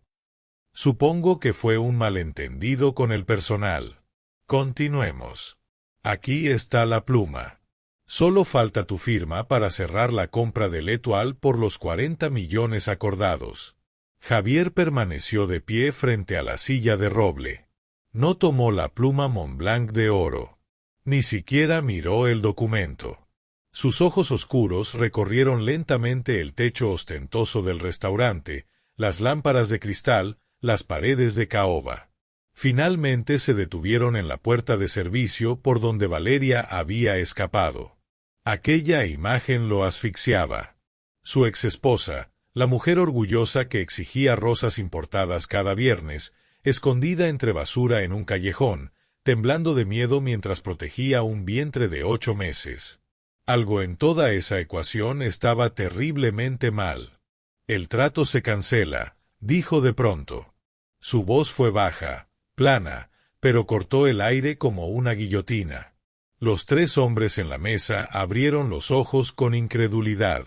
«Supongo que fue un malentendido con el personal. Continuemos. Aquí está la pluma. Solo falta tu firma para cerrar la compra del Etoile por los 40 millones acordados». Javier permaneció de pie frente a la silla de roble. No tomó la pluma Montblanc de oro. Ni siquiera miró el documento. Sus ojos oscuros recorrieron lentamente el techo ostentoso del restaurante, las lámparas de cristal, las paredes de caoba. Finalmente se detuvieron en la puerta de servicio por donde Valeria había escapado. Aquella imagen lo asfixiaba. Su exesposa, la mujer orgullosa que exigía rosas importadas cada viernes, escondida entre basura en un callejón, temblando de miedo mientras protegía un vientre de 8 meses. Algo en toda esa ecuación estaba terriblemente mal. «El trato se cancela», dijo de pronto. Su voz fue baja, plana, pero cortó el aire como una guillotina. Los 3 hombres en la mesa abrieron los ojos con incredulidad.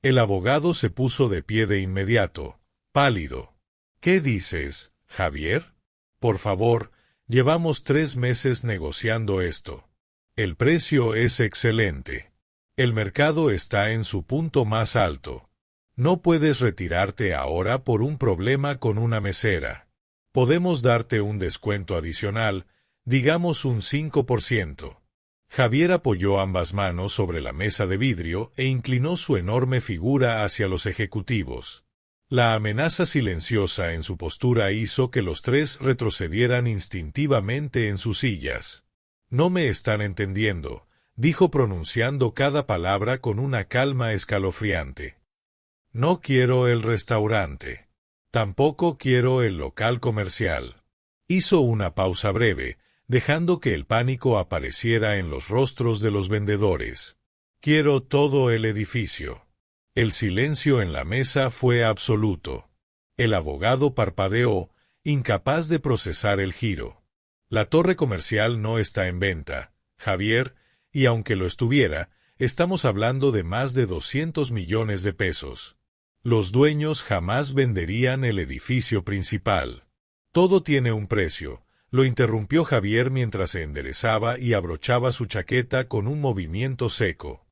El abogado se puso de pie de inmediato, pálido. «¿Qué dices, Javier? Por favor, llevamos 3 meses negociando esto. El precio es excelente. El mercado está en su punto más alto. No puedes retirarte ahora por un problema con una mesera. Podemos darte un descuento adicional, digamos un 5%. Javier apoyó ambas manos sobre la mesa de vidrio e inclinó su enorme figura hacia los ejecutivos. La amenaza silenciosa en su postura hizo que los 3 retrocedieran instintivamente en sus sillas. «No me están entendiendo», dijo pronunciando cada palabra con una calma escalofriante. «No quiero el restaurante. Tampoco quiero el local comercial». Hizo una pausa breve, dejando que el pánico apareciera en los rostros de los vendedores. «Quiero todo el edificio». El silencio en la mesa fue absoluto. El abogado parpadeó, incapaz de procesar el giro. «La torre comercial no está en venta, Javier, y aunque lo estuviera, estamos hablando de más de 200 millones de pesos. Los dueños jamás venderían el edificio principal. Todo tiene un precio», lo interrumpió Javier mientras se enderezaba y abrochaba su chaqueta con un movimiento seco.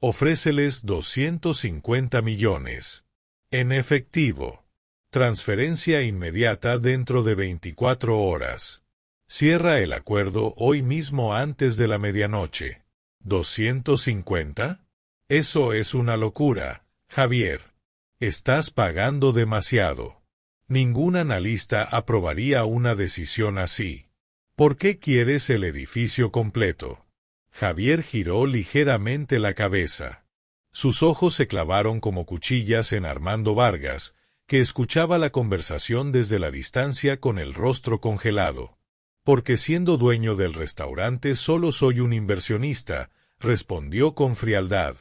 «Ofréceles 250 millones. En efectivo. Transferencia inmediata dentro de 24 horas. Cierra el acuerdo hoy mismo antes de la medianoche. ¿250? Eso es una locura, Javier. Estás pagando demasiado. Ningún analista aprobaría una decisión así. ¿Por qué quieres el edificio completo? Javier giró ligeramente la cabeza. Sus ojos se clavaron como cuchillas en Armando Vargas, que escuchaba la conversación desde la distancia con el rostro congelado. Porque siendo dueño del restaurante solo soy un inversionista, respondió con frialdad.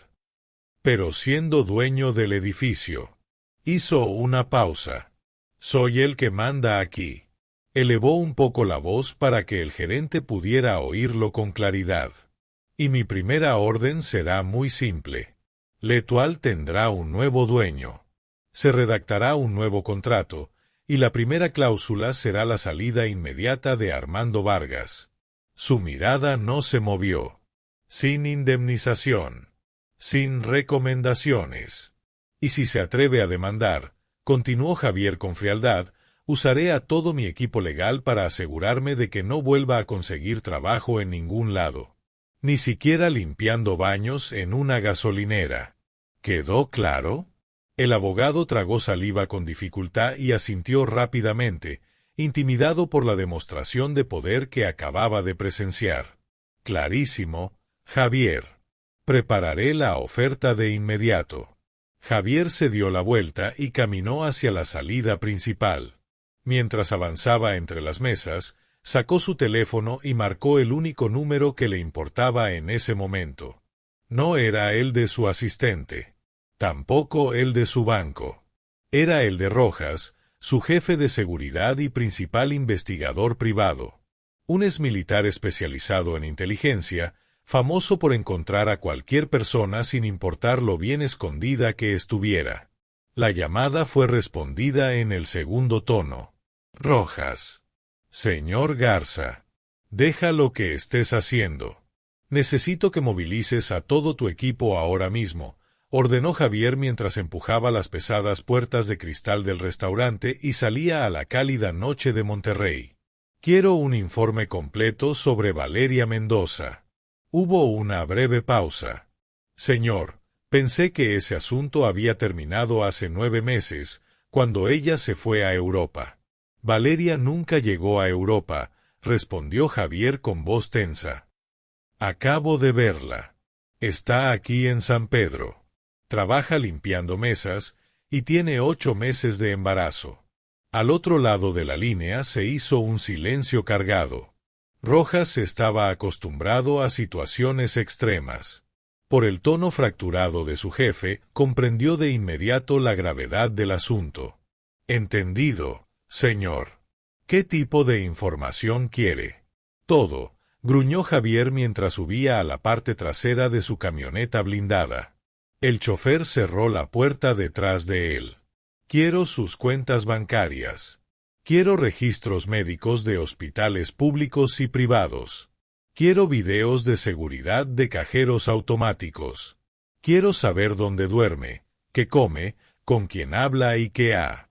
Pero siendo dueño del edificio. Hizo una pausa. Soy el que manda aquí. Elevó un poco la voz para que el gerente pudiera oírlo con claridad. Y mi primera orden será muy simple. L'Etoile tendrá un nuevo dueño. Se redactará un nuevo contrato, y la primera cláusula será la salida inmediata de Armando Vargas. Su mirada no se movió. Sin indemnización. Sin recomendaciones. Y si se atreve a demandar, continuó Javier con frialdad, usaré a todo mi equipo legal para asegurarme de que no vuelva a conseguir trabajo en ningún lado. Ni siquiera limpiando baños en una gasolinera. ¿Quedó claro? El abogado tragó saliva con dificultad y asintió rápidamente, intimidado por la demostración de poder que acababa de presenciar. Clarísimo, Javier. Prepararé la oferta de inmediato. Javier se dio la vuelta y caminó hacia la salida principal. Mientras avanzaba entre las mesas, sacó su teléfono y marcó el único número que le importaba en ese momento. No era el de su asistente. Tampoco el de su banco. Era el de Rojas, su jefe de seguridad y principal investigador privado. Un exmilitar especializado en inteligencia, famoso por encontrar a cualquier persona sin importar lo bien escondida que estuviera. La llamada fue respondida en el segundo tono. Rojas. Señor Garza. Deja lo que estés haciendo. Necesito que movilices a todo tu equipo ahora mismo, ordenó Javier mientras empujaba las pesadas puertas de cristal del restaurante y salía a la cálida noche de Monterrey. Quiero un informe completo sobre Valeria Mendoza. Hubo una breve pausa. Señor, pensé que ese asunto había terminado hace 9 meses, cuando ella se fue a Europa. Valeria nunca llegó a Europa, respondió Javier con voz tensa. Acabo de verla. Está aquí en San Pedro. Trabaja limpiando mesas, y tiene 8 meses de embarazo. Al otro lado de la línea se hizo un silencio cargado. Rojas estaba acostumbrado a situaciones extremas. Por el tono fracturado de su jefe, comprendió de inmediato la gravedad del asunto. Entendido, señor. ¿Qué tipo de información quiere? Todo, gruñó Javier mientras subía a la parte trasera de su camioneta blindada. El chofer cerró la puerta detrás de él. Quiero sus cuentas bancarias. Quiero registros médicos de hospitales públicos y privados. Quiero videos de seguridad de cajeros automáticos. Quiero saber dónde duerme, qué come, con quién habla y qué ha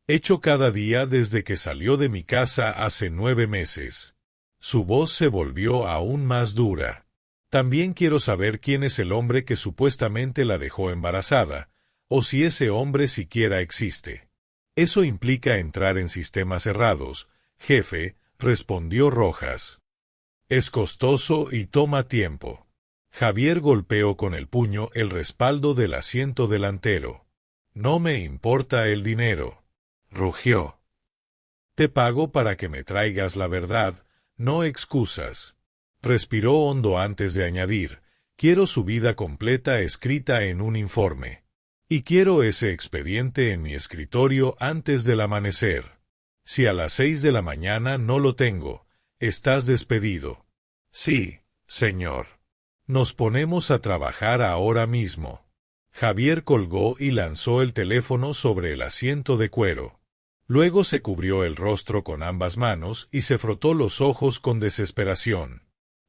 hecho cada día desde que salió de mi casa hace 9 meses. Su voz se volvió aún más dura. También quiero saber quién es el hombre que supuestamente la dejó embarazada, o si ese hombre siquiera existe. Eso implica entrar en sistemas cerrados, jefe, respondió Rojas. Es costoso y toma tiempo. Javier golpeó con el puño el respaldo del asiento delantero. No me importa el dinero, rugió. Te pago para que me traigas la verdad, no excusas. Respiró hondo antes de añadir, quiero su vida completa escrita en un informe. Y quiero ese expediente en mi escritorio antes del amanecer. Si a las 6 de la mañana no lo tengo, estás despedido. Sí, señor. Nos ponemos a trabajar ahora mismo. Javier colgó y lanzó el teléfono sobre el asiento de cuero. Luego se cubrió el rostro con ambas manos y se frotó los ojos con desesperación.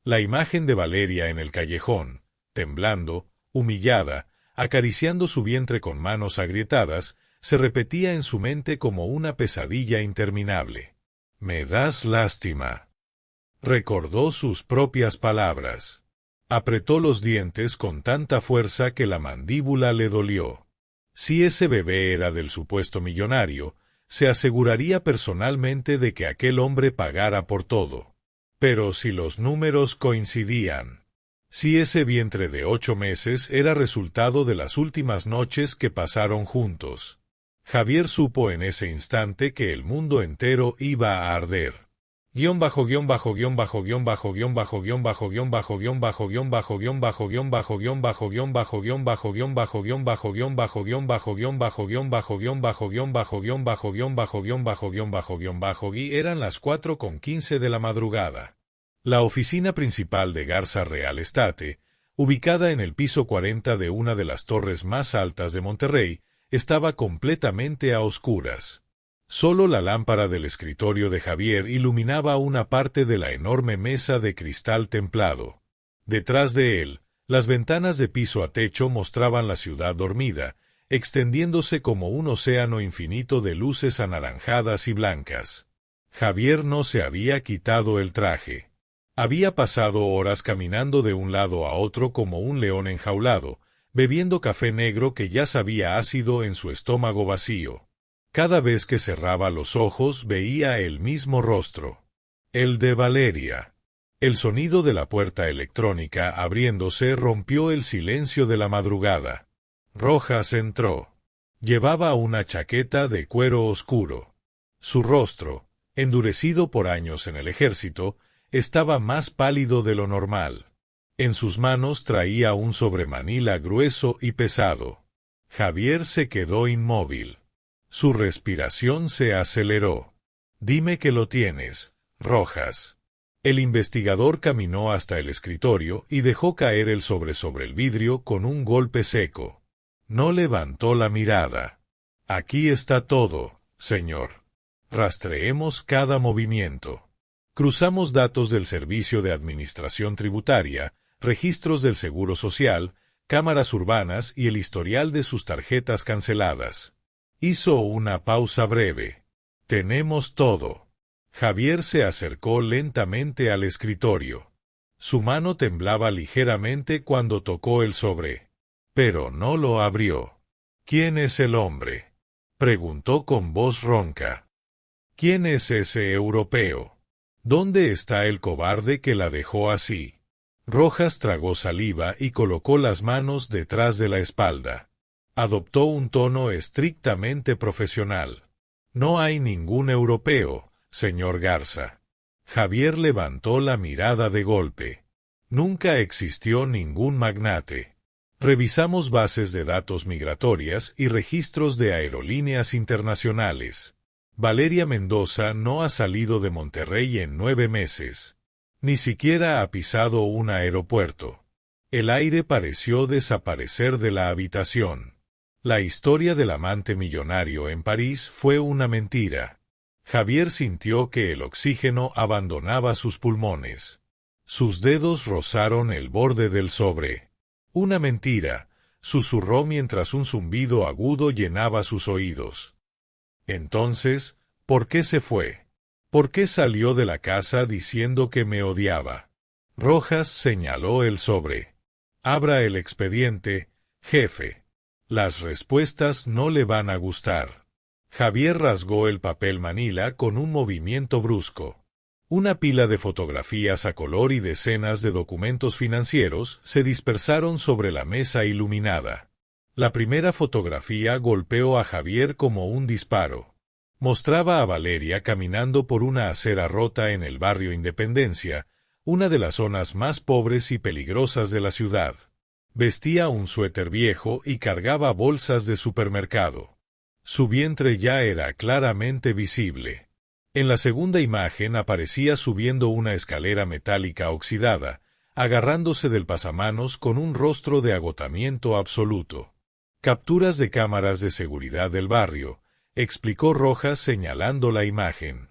La imagen de Valeria en el callejón, temblando, humillada, acariciando su vientre con manos agrietadas, se repetía en su mente como una pesadilla interminable. «Me das lástima». Recordó sus propias palabras. Apretó los dientes con tanta fuerza que la mandíbula le dolió. Si ese bebé era del supuesto millonario, se aseguraría personalmente de que aquel hombre pagara por todo. Pero si los números coincidían, si ese vientre de 8 meses era resultado de las últimas noches que pasaron juntos, Javier supo en ese instante que el mundo entero iba a arder. Eran las 4:15 de la madrugada. La oficina principal de Garza Real Estate, ubicada en el piso 40 de una de las torres más altas de Monterrey, estaba completamente a oscuras. Solo la lámpara del escritorio de Javier iluminaba una parte de la enorme mesa de cristal templado. Detrás de él, las ventanas de piso a techo mostraban la ciudad dormida, extendiéndose como un océano infinito de luces anaranjadas y blancas. Javier no se había quitado el traje. Había pasado horas caminando de un lado a otro como un león enjaulado, bebiendo café negro que ya sabía ácido en su estómago vacío. Cada vez que cerraba los ojos veía el mismo rostro, el de Valeria. El sonido de la puerta electrónica abriéndose rompió el silencio de la madrugada. Rojas entró. Llevaba una chaqueta de cuero oscuro. Su rostro, endurecido por años en el ejército, estaba más pálido de lo normal. En sus manos traía un sobremanila grueso y pesado. Javier se quedó inmóvil. Su respiración se aceleró. «Dime que lo tienes, Rojas». El investigador caminó hasta el escritorio y dejó caer el sobre el vidrio con un golpe seco. No levantó la mirada. «Aquí está todo, señor. Rastreemos cada movimiento. Cruzamos datos del Servicio de Administración Tributaria, registros del Seguro Social, cámaras urbanas y el historial de sus tarjetas canceladas». Hizo una pausa breve. «Tenemos todo». Javier se acercó lentamente al escritorio. Su mano temblaba ligeramente cuando tocó el sobre. Pero no lo abrió. «¿Quién es el hombre?», preguntó con voz ronca. «¿Quién es ese europeo? ¿Dónde está el cobarde que la dejó así?». Rojas tragó saliva y colocó las manos detrás de la espalda. Adoptó un tono estrictamente profesional. «No hay ningún europeo, señor Garza». Javier levantó la mirada de golpe. «Nunca existió ningún magnate. Revisamos bases de datos migratorias y registros de aerolíneas internacionales. Valeria Mendoza no ha salido de Monterrey en 9 meses. Ni siquiera ha pisado un aeropuerto». El aire pareció desaparecer de la habitación. La historia del amante millonario en París fue una mentira. Javier sintió que el oxígeno abandonaba sus pulmones. Sus dedos rozaron el borde del sobre. «Una mentira», susurró mientras un zumbido agudo llenaba sus oídos. «Entonces, ¿por qué se fue? ¿Por qué salió de la casa diciendo que me odiaba?». Rojas señaló el sobre. «Abra el expediente, jefe. Las respuestas no le van a gustar». Javier rasgó el papel manila con un movimiento brusco. Una pila de fotografías a color y decenas de documentos financieros se dispersaron sobre la mesa iluminada. La primera fotografía golpeó a Javier como un disparo. Mostraba a Valeria caminando por una acera rota en el barrio Independencia, una de las zonas más pobres y peligrosas de la ciudad. Vestía un suéter viejo y cargaba bolsas de supermercado. Su vientre ya era claramente visible. En la segunda imagen aparecía subiendo una escalera metálica oxidada, agarrándose del pasamanos con un rostro de agotamiento absoluto. «Capturas de cámaras de seguridad del barrio», explicó Rojas señalando la imagen.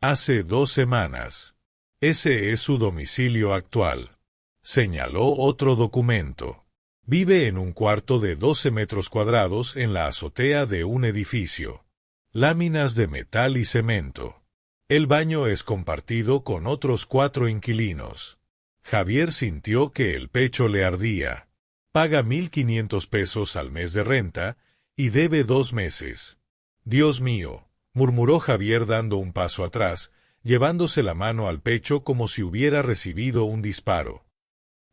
«Hace 2 semanas. Ese es su domicilio actual». Señaló otro documento. Vive en un cuarto de 12 metros cuadrados en la azotea de un edificio. Láminas de metal y cemento. El baño es compartido con otros 4 inquilinos. Javier sintió que el pecho le ardía. Paga 1,500 pesos al mes de renta y debe 2 meses. Dios mío, murmuró Javier dando un paso atrás, llevándose la mano al pecho como si hubiera recibido un disparo.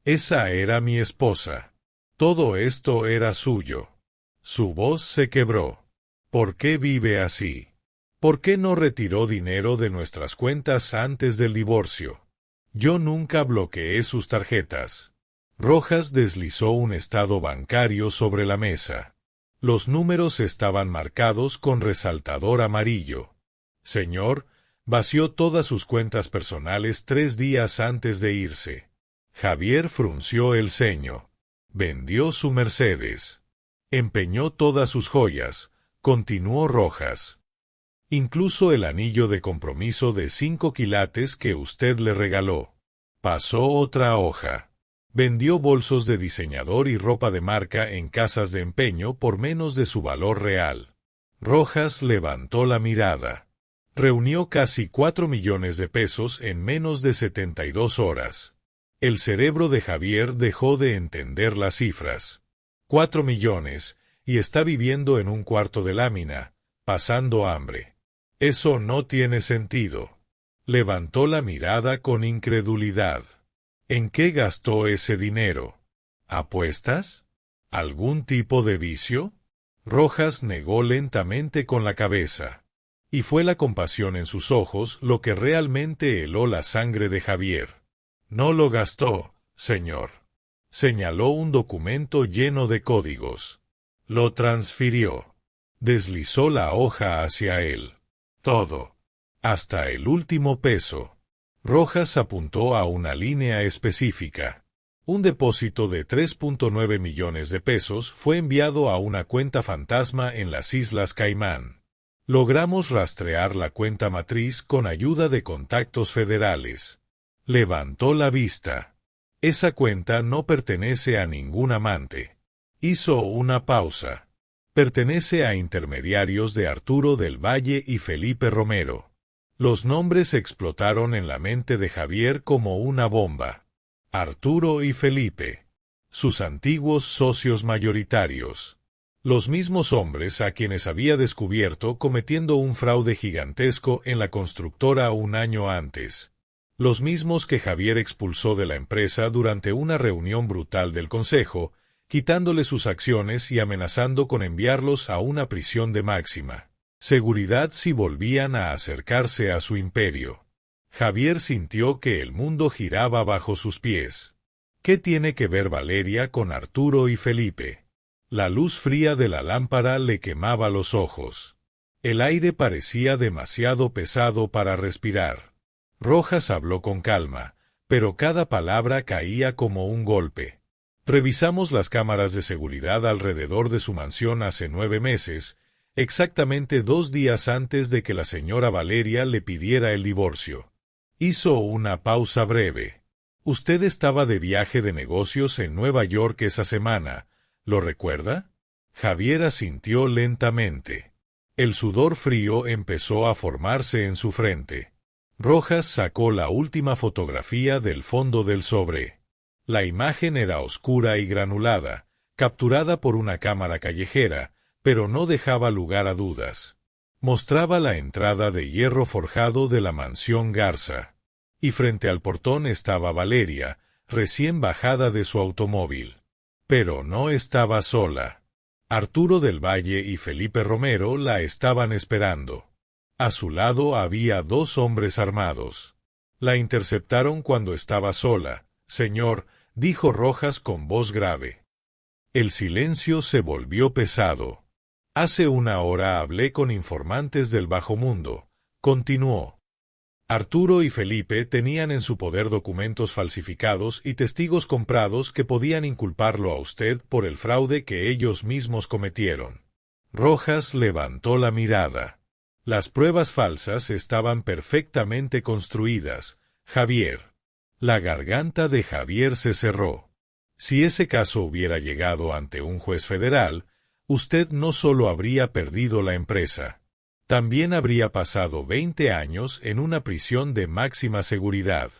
Esa era mi esposa. Todo esto era suyo. Su voz se quebró. ¿Por qué vive así? ¿Por qué no retiró dinero de nuestras cuentas antes del divorcio? Yo nunca bloqueé sus tarjetas. Rojas deslizó un estado bancario sobre la mesa. Los números estaban marcados con resaltador amarillo. Señor, vació todas sus cuentas personales 3 días antes de irse. Javier frunció el ceño. Vendió su Mercedes. Empeñó todas sus joyas, continuó Rojas. Incluso el anillo de compromiso de 5 quilates que usted le regaló. Pasó otra hoja. Vendió bolsos de diseñador y ropa de marca en casas de empeño por menos de su valor real. Rojas levantó la mirada. Reunió casi 4 millones de pesos en menos de 72 horas. El cerebro de Javier dejó de entender las cifras. 4 millones, y está viviendo en un cuarto de lámina, pasando hambre. Eso no tiene sentido. Levantó la mirada con incredulidad. ¿En qué gastó ese dinero? ¿Apuestas? ¿Algún tipo de vicio? Rojas negó lentamente con la cabeza. Y fue la compasión en sus ojos lo que realmente heló la sangre de Javier. No lo gastó, señor. Señaló un documento lleno de códigos. Lo transfirió. Deslizó la hoja hacia él. Todo. Hasta el último peso. Rojas apuntó a una línea específica. Un depósito de 3.9 millones de pesos fue enviado a una cuenta fantasma en las Islas Caimán. Logramos rastrear la cuenta matriz con ayuda de contactos federales. Levantó la vista. Esa cuenta no pertenece a ningún amante. Hizo una pausa. Pertenece a intermediarios de Arturo del Valle y Felipe Romero. Los nombres explotaron en la mente de Javier como una bomba. Arturo y Felipe. Sus antiguos socios mayoritarios. Los mismos hombres a quienes había descubierto cometiendo un fraude gigantesco en la constructora un año antes. Los mismos que Javier expulsó de la empresa durante una reunión brutal del consejo, quitándole sus acciones y amenazando con enviarlos a una prisión de máxima seguridad si volvían a acercarse a su imperio. Javier sintió que el mundo giraba bajo sus pies. ¿Qué tiene que ver Valeria con Arturo y Felipe? La luz fría de la lámpara le quemaba los ojos. El aire parecía demasiado pesado para respirar. Rojas habló con calma, pero cada palabra caía como un golpe. Revisamos las cámaras de seguridad alrededor de su mansión hace 9 meses, exactamente 2 días antes de que la señora Valeria le pidiera el divorcio. Hizo una pausa breve. Usted estaba de viaje de negocios en Nueva York esa semana, ¿lo recuerda? Javier asintió lentamente. El sudor frío empezó a formarse en su frente. Rojas sacó la última fotografía del fondo del sobre. La imagen era oscura y granulada, capturada por una cámara callejera, pero no dejaba lugar a dudas. Mostraba la entrada de hierro forjado de la mansión Garza. Y frente al portón estaba Valeria, recién bajada de su automóvil. Pero no estaba sola. Arturo del Valle y Felipe Romero la estaban esperando. A su lado había 2 hombres armados. La interceptaron cuando estaba sola. Señor, dijo Rojas con voz grave. El silencio se volvió pesado. Hace 1 hora hablé con informantes del bajo mundo, continuó. Arturo y Felipe tenían en su poder documentos falsificados y testigos comprados que podían inculparlo a usted por el fraude que ellos mismos cometieron. Rojas levantó la mirada. Las pruebas falsas estaban perfectamente construidas, Javier. La garganta de Javier se cerró. Si ese caso hubiera llegado ante un juez federal, usted no solo habría perdido la empresa, también habría pasado 20 años en una prisión de máxima seguridad.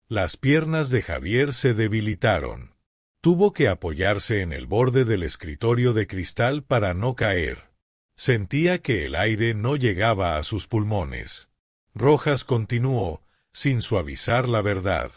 Las piernas de Javier se debilitaron. Tuvo que apoyarse en el borde del escritorio de cristal para no caer. Sentía que el aire no llegaba a sus pulmones. Rojas continuó, sin suavizar la verdad.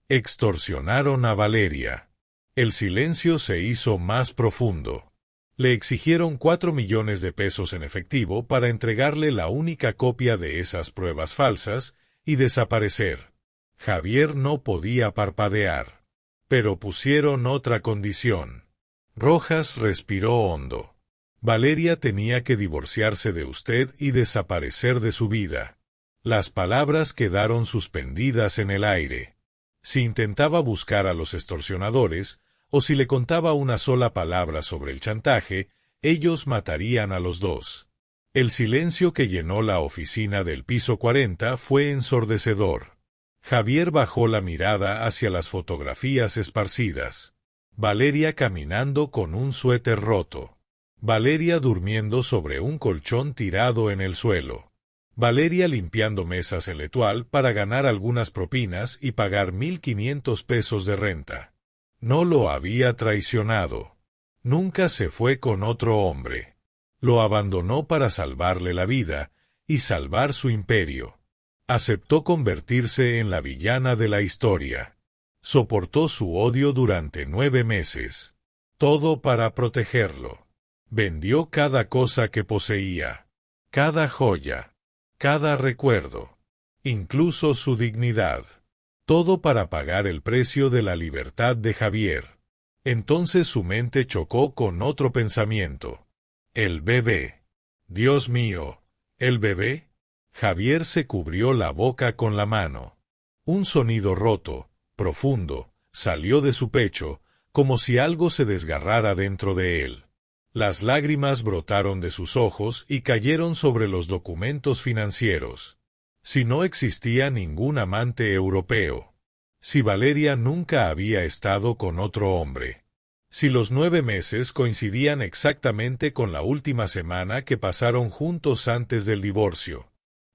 Extorsionaron a Valeria. El silencio se hizo más profundo. Le exigieron 4 millones de pesos en efectivo para entregarle la única copia de esas pruebas falsas y desaparecer. Javier no podía parpadear. Pero pusieron otra condición. Rojas respiró hondo. Valeria tenía que divorciarse de usted y desaparecer de su vida. Las palabras quedaron suspendidas en el aire. Si intentaba buscar a los extorsionadores, o si le contaba una sola palabra sobre el chantaje, ellos matarían a los dos. El silencio que llenó la oficina del piso 40 fue ensordecedor. Javier bajó la mirada hacia las fotografías esparcidas. Valeria caminando con un suéter roto. Valeria durmiendo sobre un colchón tirado en el suelo. Valeria limpiando mesas en L'Etoile para ganar algunas propinas y pagar 1,500 pesos de renta. No lo había traicionado. Nunca se fue con otro hombre. Lo abandonó para salvarle la vida y salvar su imperio. Aceptó convertirse en la villana de la historia. Soportó su odio durante 9 meses. Todo para protegerlo. Vendió cada cosa que poseía. Cada joya. Cada recuerdo. Incluso su dignidad. Todo para pagar el precio de la libertad de Javier. Entonces su mente chocó con otro pensamiento. El bebé. Dios mío, ¿el bebé? Javier se cubrió la boca con la mano. Un sonido roto, profundo, salió de su pecho, como si algo se desgarrara dentro de él. Las lágrimas brotaron de sus ojos y cayeron sobre los documentos financieros. Si no existía ningún amante europeo. Si Valeria nunca había estado con otro hombre. Si los 9 meses coincidían exactamente con la última semana que pasaron juntos antes del divorcio.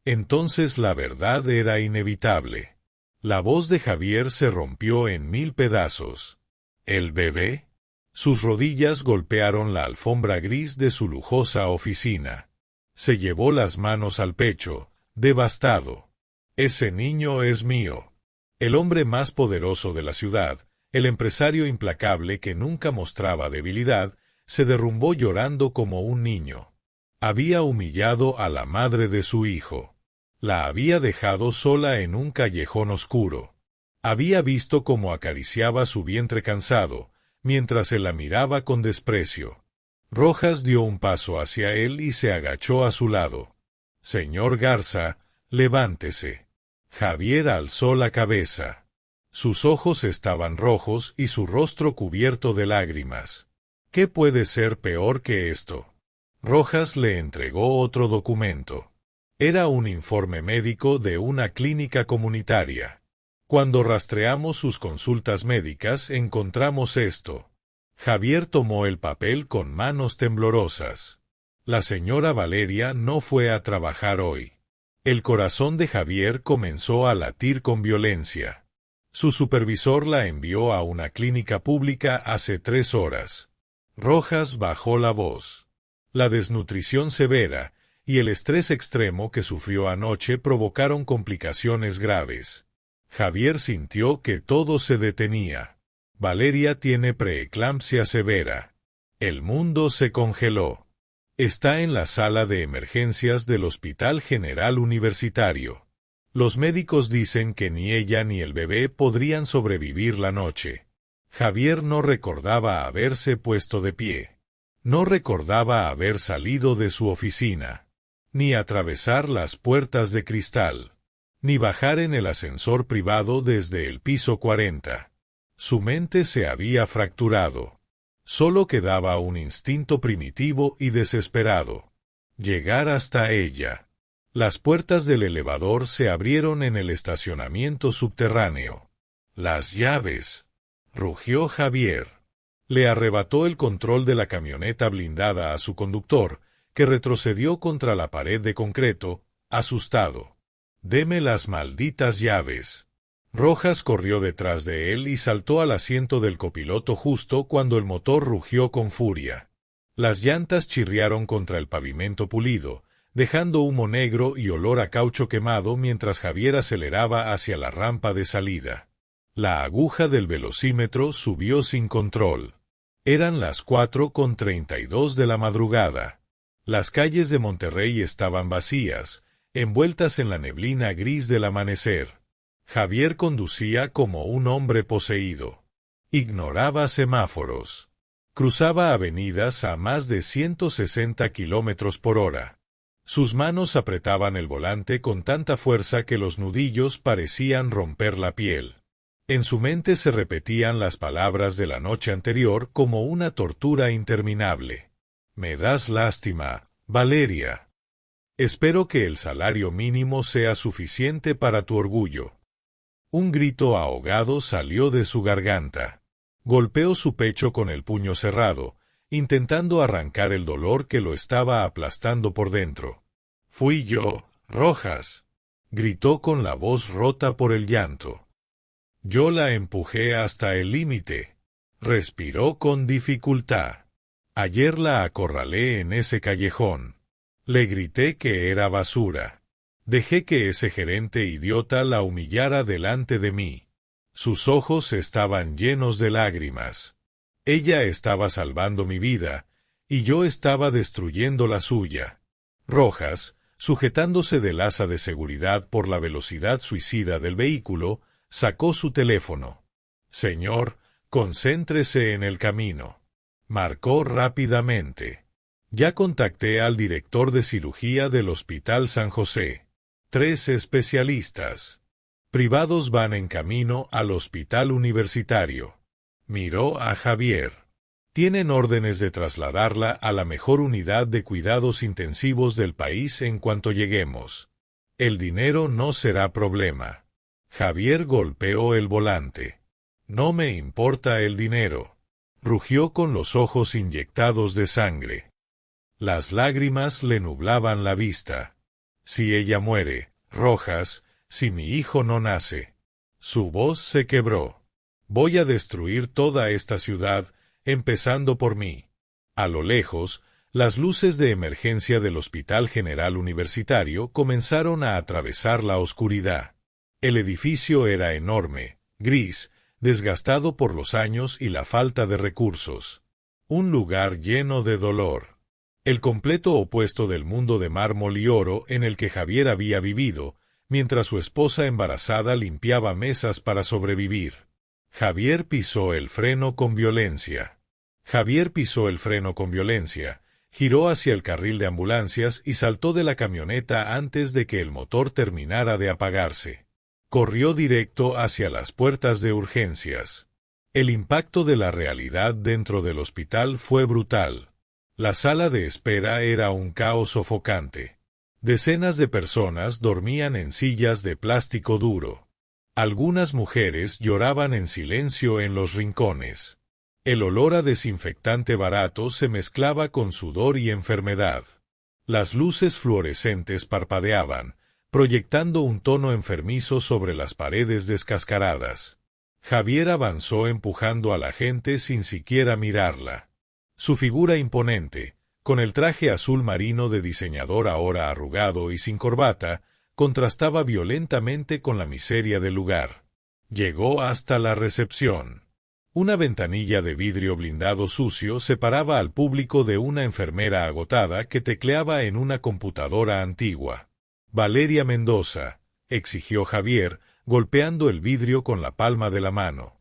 Entonces la verdad era inevitable. La voz de Javier se rompió en 1000 pedazos. ¿El bebé? Sus rodillas golpearon la alfombra gris de su lujosa oficina. Se llevó las manos al pecho, devastado. Ese niño es mío. El hombre más poderoso de la ciudad, el empresario implacable que nunca mostraba debilidad, se derrumbó llorando como un niño. Había humillado a la madre de su hijo. La había dejado sola en un callejón oscuro. Había visto cómo acariciaba su vientre cansado, mientras se la miraba con desprecio. Rojas dio un paso hacia él y se agachó a su lado. «Señor Garza, levántese». Javier alzó la cabeza. Sus ojos estaban rojos y su rostro cubierto de lágrimas. ¿Qué puede ser peor que esto? Rojas le entregó otro documento. Era un informe médico de una clínica comunitaria. Cuando rastreamos sus consultas médicas encontramos esto. Javier tomó el papel con manos temblorosas. La señora Valeria no fue a trabajar hoy. El corazón de Javier comenzó a latir con violencia. Su supervisor la envió a una clínica pública hace 3 horas. Rojas bajó la voz. La desnutrición severa y el estrés extremo que sufrió anoche provocaron complicaciones graves. Javier sintió que todo se detenía. Valeria tiene preeclampsia severa. El mundo se congeló. Está en la sala de emergencias del Hospital General Universitario. Los médicos dicen que ni ella ni el bebé podrían sobrevivir la noche. Javier no recordaba haberse puesto de pie. No recordaba haber salido de su oficina. Ni atravesar las puertas de cristal. Ni bajar en el ascensor privado desde el piso 40. Su mente se había fracturado. Solo quedaba un instinto primitivo y desesperado. Llegar hasta ella. Las puertas del elevador se abrieron en el estacionamiento subterráneo. Las llaves. rugió Javier. Le arrebató el control de la camioneta blindada a su conductor, que retrocedió contra la pared de concreto, asustado. «Deme las malditas llaves». Rojas corrió detrás de él y saltó al asiento del copiloto justo cuando el motor rugió con furia. Las llantas chirriaron contra el pavimento pulido, dejando humo negro y olor a caucho quemado mientras Javier aceleraba hacia la rampa de salida. La aguja del velocímetro subió sin control. Eran las 4:32 de la madrugada. Las calles de Monterrey estaban vacías, envueltas en la neblina gris del amanecer. Javier conducía como un hombre poseído. Ignoraba semáforos. Cruzaba avenidas a más de 160 kilómetros por hora. Sus manos apretaban el volante con tanta fuerza que los nudillos parecían romper la piel. En su mente se repetían las palabras de la noche anterior como una tortura interminable. «Me das lástima, Valeria. Espero que el salario mínimo sea suficiente para tu orgullo». Un grito ahogado salió de su garganta. Golpeó su pecho con el puño cerrado, intentando arrancar el dolor que lo estaba aplastando por dentro. «Fui yo, Rojas», gritó con la voz rota por el llanto. «Yo la empujé hasta el límite». Respiró con dificultad. «Ayer la acorralé en ese callejón. Le grité que era basura. Dejé que ese gerente idiota la humillara delante de mí. Sus ojos estaban llenos de lágrimas. Ella estaba salvando mi vida, y yo estaba destruyendo la suya». Rojas, sujetándose del asa de seguridad por la velocidad suicida del vehículo, sacó su teléfono. «Señor, concéntrese en el camino». Marcó rápidamente. «Ya contacté al director de cirugía del Hospital San José. 3 especialistas privados van en camino al hospital universitario». Miró a Javier. «Tienen órdenes de trasladarla a la mejor unidad de cuidados intensivos del país en cuanto lleguemos. El dinero no será problema». Javier golpeó el volante. «No me importa el dinero», rugió con los ojos inyectados de sangre. Las lágrimas le nublaban la vista. «Si ella muere, Rojas, si mi hijo no nace». Su voz se quebró. «Voy a destruir toda esta ciudad, empezando por mí». A lo lejos, las luces de emergencia del Hospital General Universitario comenzaron a atravesar la oscuridad. El edificio era enorme, gris, desgastado por los años y la falta de recursos. Un lugar lleno de dolor. El completo opuesto del mundo de mármol y oro en el que Javier había vivido, mientras su esposa embarazada limpiaba mesas para sobrevivir. Javier pisó el freno con violencia. Giró hacia el carril de ambulancias y saltó de la camioneta antes de que el motor terminara de apagarse. Corrió directo hacia las puertas de urgencias. El impacto de la realidad dentro del hospital fue brutal. La sala de espera era un caos sofocante. Decenas de personas dormían en sillas de plástico duro. Algunas mujeres lloraban en silencio en los rincones. El olor a desinfectante barato se mezclaba con sudor y enfermedad. Las luces fluorescentes parpadeaban, proyectando un tono enfermizo sobre las paredes descascaradas. Javier avanzó empujando a la gente sin siquiera mirarla. Su figura imponente, con el traje azul marino de diseñador ahora arrugado y sin corbata, contrastaba violentamente con la miseria del lugar. Llegó hasta la recepción. Una ventanilla de vidrio blindado sucio separaba al público de una enfermera agotada que tecleaba en una computadora antigua. «Valeria Mendoza», exigió Javier, golpeando el vidrio con la palma de la mano.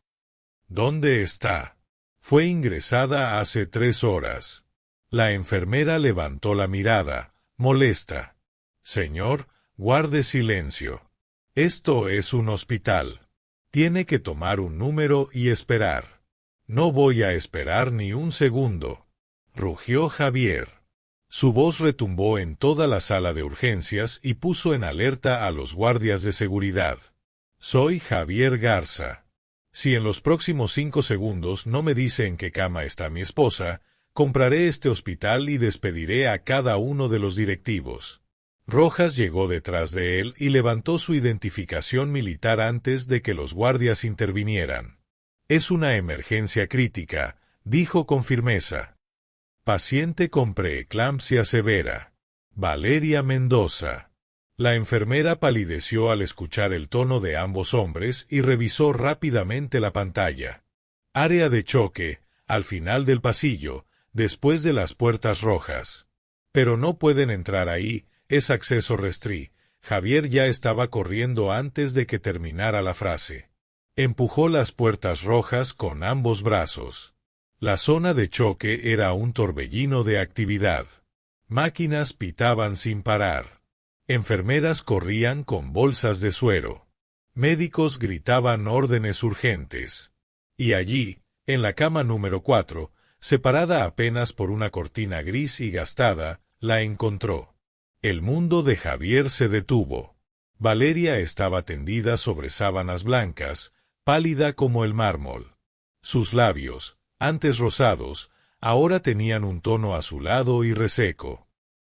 «¿Dónde está?» «Fue ingresada hace 3 horas». La enfermera levantó la mirada, molesta. «Señor, guarde silencio. Esto es un hospital. Tiene que tomar un número y esperar». «No voy a esperar ni un segundo», rugió Javier. Su voz retumbó en toda la sala de urgencias y puso en alerta a los guardias de seguridad. «Soy Javier Garza. Si en los próximos 5 segundos no me dice en qué cama está mi esposa, compraré este hospital y despediré a cada uno de los directivos. Rojas llegó detrás de él y levantó su identificación militar antes de que los guardias intervinieran. Es una emergencia crítica, dijo con firmeza. Paciente con preeclampsia severa. Valeria Mendoza. La enfermera palideció al escuchar el tono de ambos hombres y revisó rápidamente la pantalla. Área de choque, al final del pasillo, después de las puertas rojas. Pero no pueden entrar ahí, es acceso restri. Javier ya estaba corriendo antes de que terminara la frase. Empujó las puertas rojas con ambos brazos. La zona de choque era un torbellino de actividad. Máquinas pitaban sin parar. Enfermeras corrían con bolsas de suero. Médicos gritaban órdenes urgentes. Y allí, en la cama número 4, separada apenas por una cortina gris y gastada, la encontró. El mundo de Javier se detuvo. Valeria estaba tendida sobre sábanas blancas, pálida como el mármol. Sus labios, antes rosados, ahora tenían un tono azulado y reseco.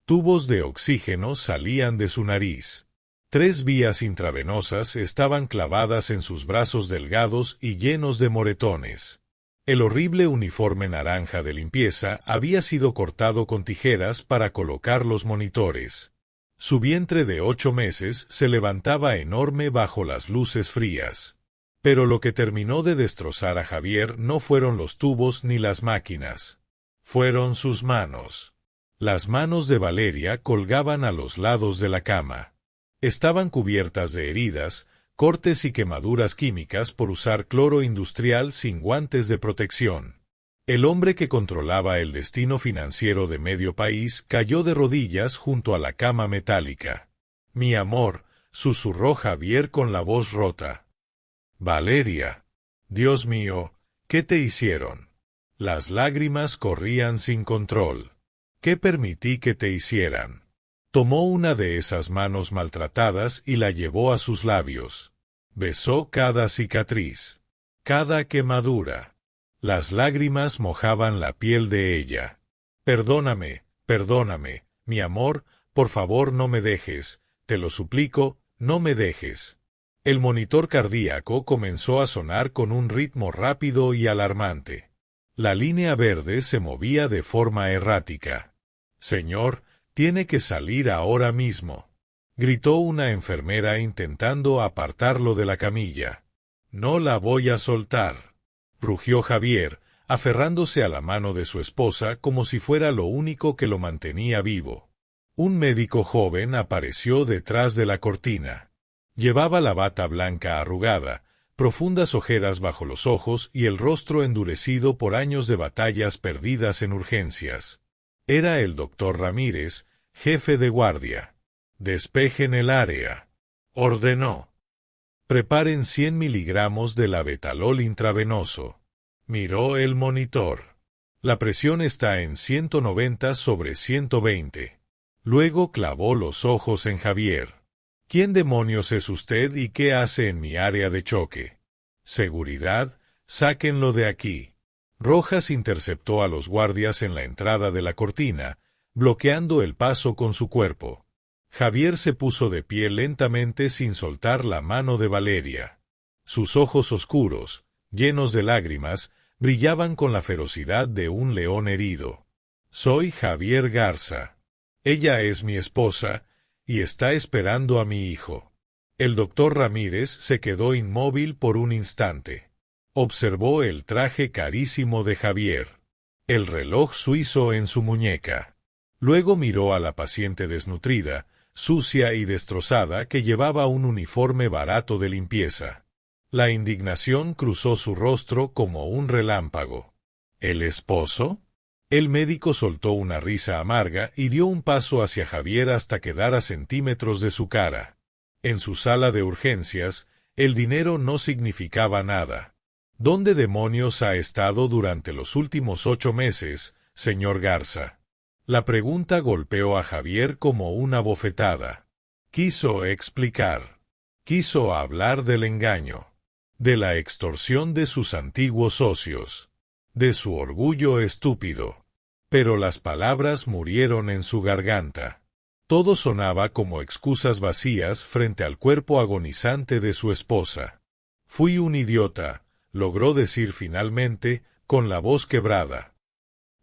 Tubos de oxígeno salían de su nariz. 3 vías intravenosas estaban clavadas en sus brazos delgados y llenos de moretones. El horrible uniforme naranja de limpieza había sido cortado con tijeras para colocar los monitores. Su vientre de 8 meses se levantaba enorme bajo las luces frías. Pero lo que terminó de destrozar a Javier no fueron los tubos ni las máquinas. Fueron sus manos. Las manos de Valeria colgaban a los lados de la cama. Estaban cubiertas de heridas, cortes y quemaduras químicas por usar cloro industrial sin guantes de protección. El hombre que controlaba el destino financiero de medio país cayó de rodillas junto a la cama metálica. «Mi amor», susurró Javier con la voz rota. «Valeria. Dios mío, ¿qué te hicieron?» Las lágrimas corrían sin control. «¿Qué permití que te hicieran?» Tomó una de esas manos maltratadas y la llevó a sus labios. Besó cada cicatriz, cada quemadura. Las lágrimas mojaban la piel de ella. «Perdóname, perdóname, mi amor, por favor no me dejes, te lo suplico, no me dejes». El monitor cardíaco comenzó a sonar con un ritmo rápido y alarmante. La línea verde se movía de forma errática. «Señor, tiene que salir ahora mismo», gritó una enfermera intentando apartarlo de la camilla. «No la voy a soltar», rugió Javier, aferrándose a la mano de su esposa como si fuera lo único que lo mantenía vivo. Un médico joven apareció detrás de la cortina. Llevaba la bata blanca arrugada, profundas ojeras bajo los ojos y el rostro endurecido por años de batallas perdidas en urgencias. Era el doctor Ramírez, jefe de guardia. «Despejen el área», ordenó. «Preparen 100 miligramos de labetalol intravenoso». Miró el monitor. «La presión está en 190/120. Luego clavó los ojos en Javier. «¿Quién demonios es usted y qué hace en mi área de choque?» «Seguridad, sáquenlo de aquí». Rojas interceptó a los guardias en la entrada de la cortina, bloqueando el paso con su cuerpo. Javier se puso de pie lentamente sin soltar la mano de Valeria. Sus ojos oscuros, llenos de lágrimas, brillaban con la ferocidad de un león herido. «Soy Javier Garza. Ella es mi esposa, y está esperando a mi hijo». El doctor Ramírez se quedó inmóvil por un instante. Observó el traje carísimo de Javier, el reloj suizo en su muñeca. Luego miró a la paciente desnutrida, sucia y destrozada que llevaba un uniforme barato de limpieza. La indignación cruzó su rostro como un relámpago. ¿El esposo? El médico soltó una risa amarga y dio un paso hacia Javier hasta quedar a centímetros de su cara. En su sala de urgencias, el dinero no significaba nada. ¿Dónde demonios ha estado durante los últimos 8 meses, señor Garza? La pregunta golpeó a Javier como una bofetada. Quiso explicar. Quiso hablar del engaño. de la extorsión de sus antiguos socios, de su orgullo estúpido. Pero las palabras murieron en su garganta. Todo sonaba como excusas vacías frente al cuerpo agonizante de su esposa. Fui un idiota, logró decir finalmente, con la voz quebrada.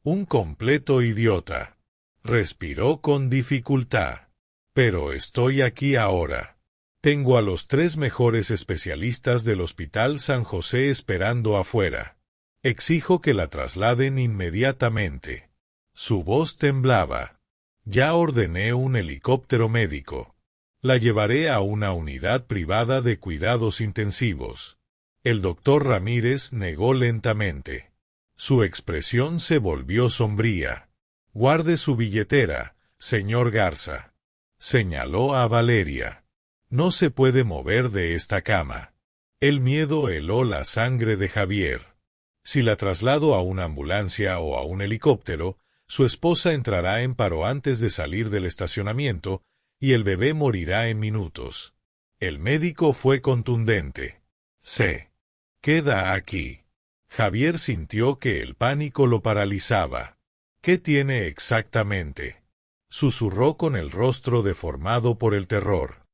Un completo idiota. Respiró con dificultad. Pero estoy aquí ahora. Tengo a los 3 mejores especialistas del Hospital San José esperando afuera. Exijo que la trasladen inmediatamente. Su voz temblaba. Ya ordené un helicóptero médico. La llevaré a una unidad privada de cuidados intensivos. El doctor Ramírez negó lentamente. Su expresión se volvió sombría. Guarde su billetera, señor Garza. Señaló a Valeria. No se puede mover de esta cama. El miedo heló la sangre de Javier. Si la traslado a una ambulancia o a un helicóptero, su esposa entrará en paro antes de salir del estacionamiento y el bebé morirá en minutos. El médico fue contundente. Se queda aquí. Javier sintió que el pánico lo paralizaba. ¿Qué tiene exactamente?, susurró con el rostro deformado por el terror.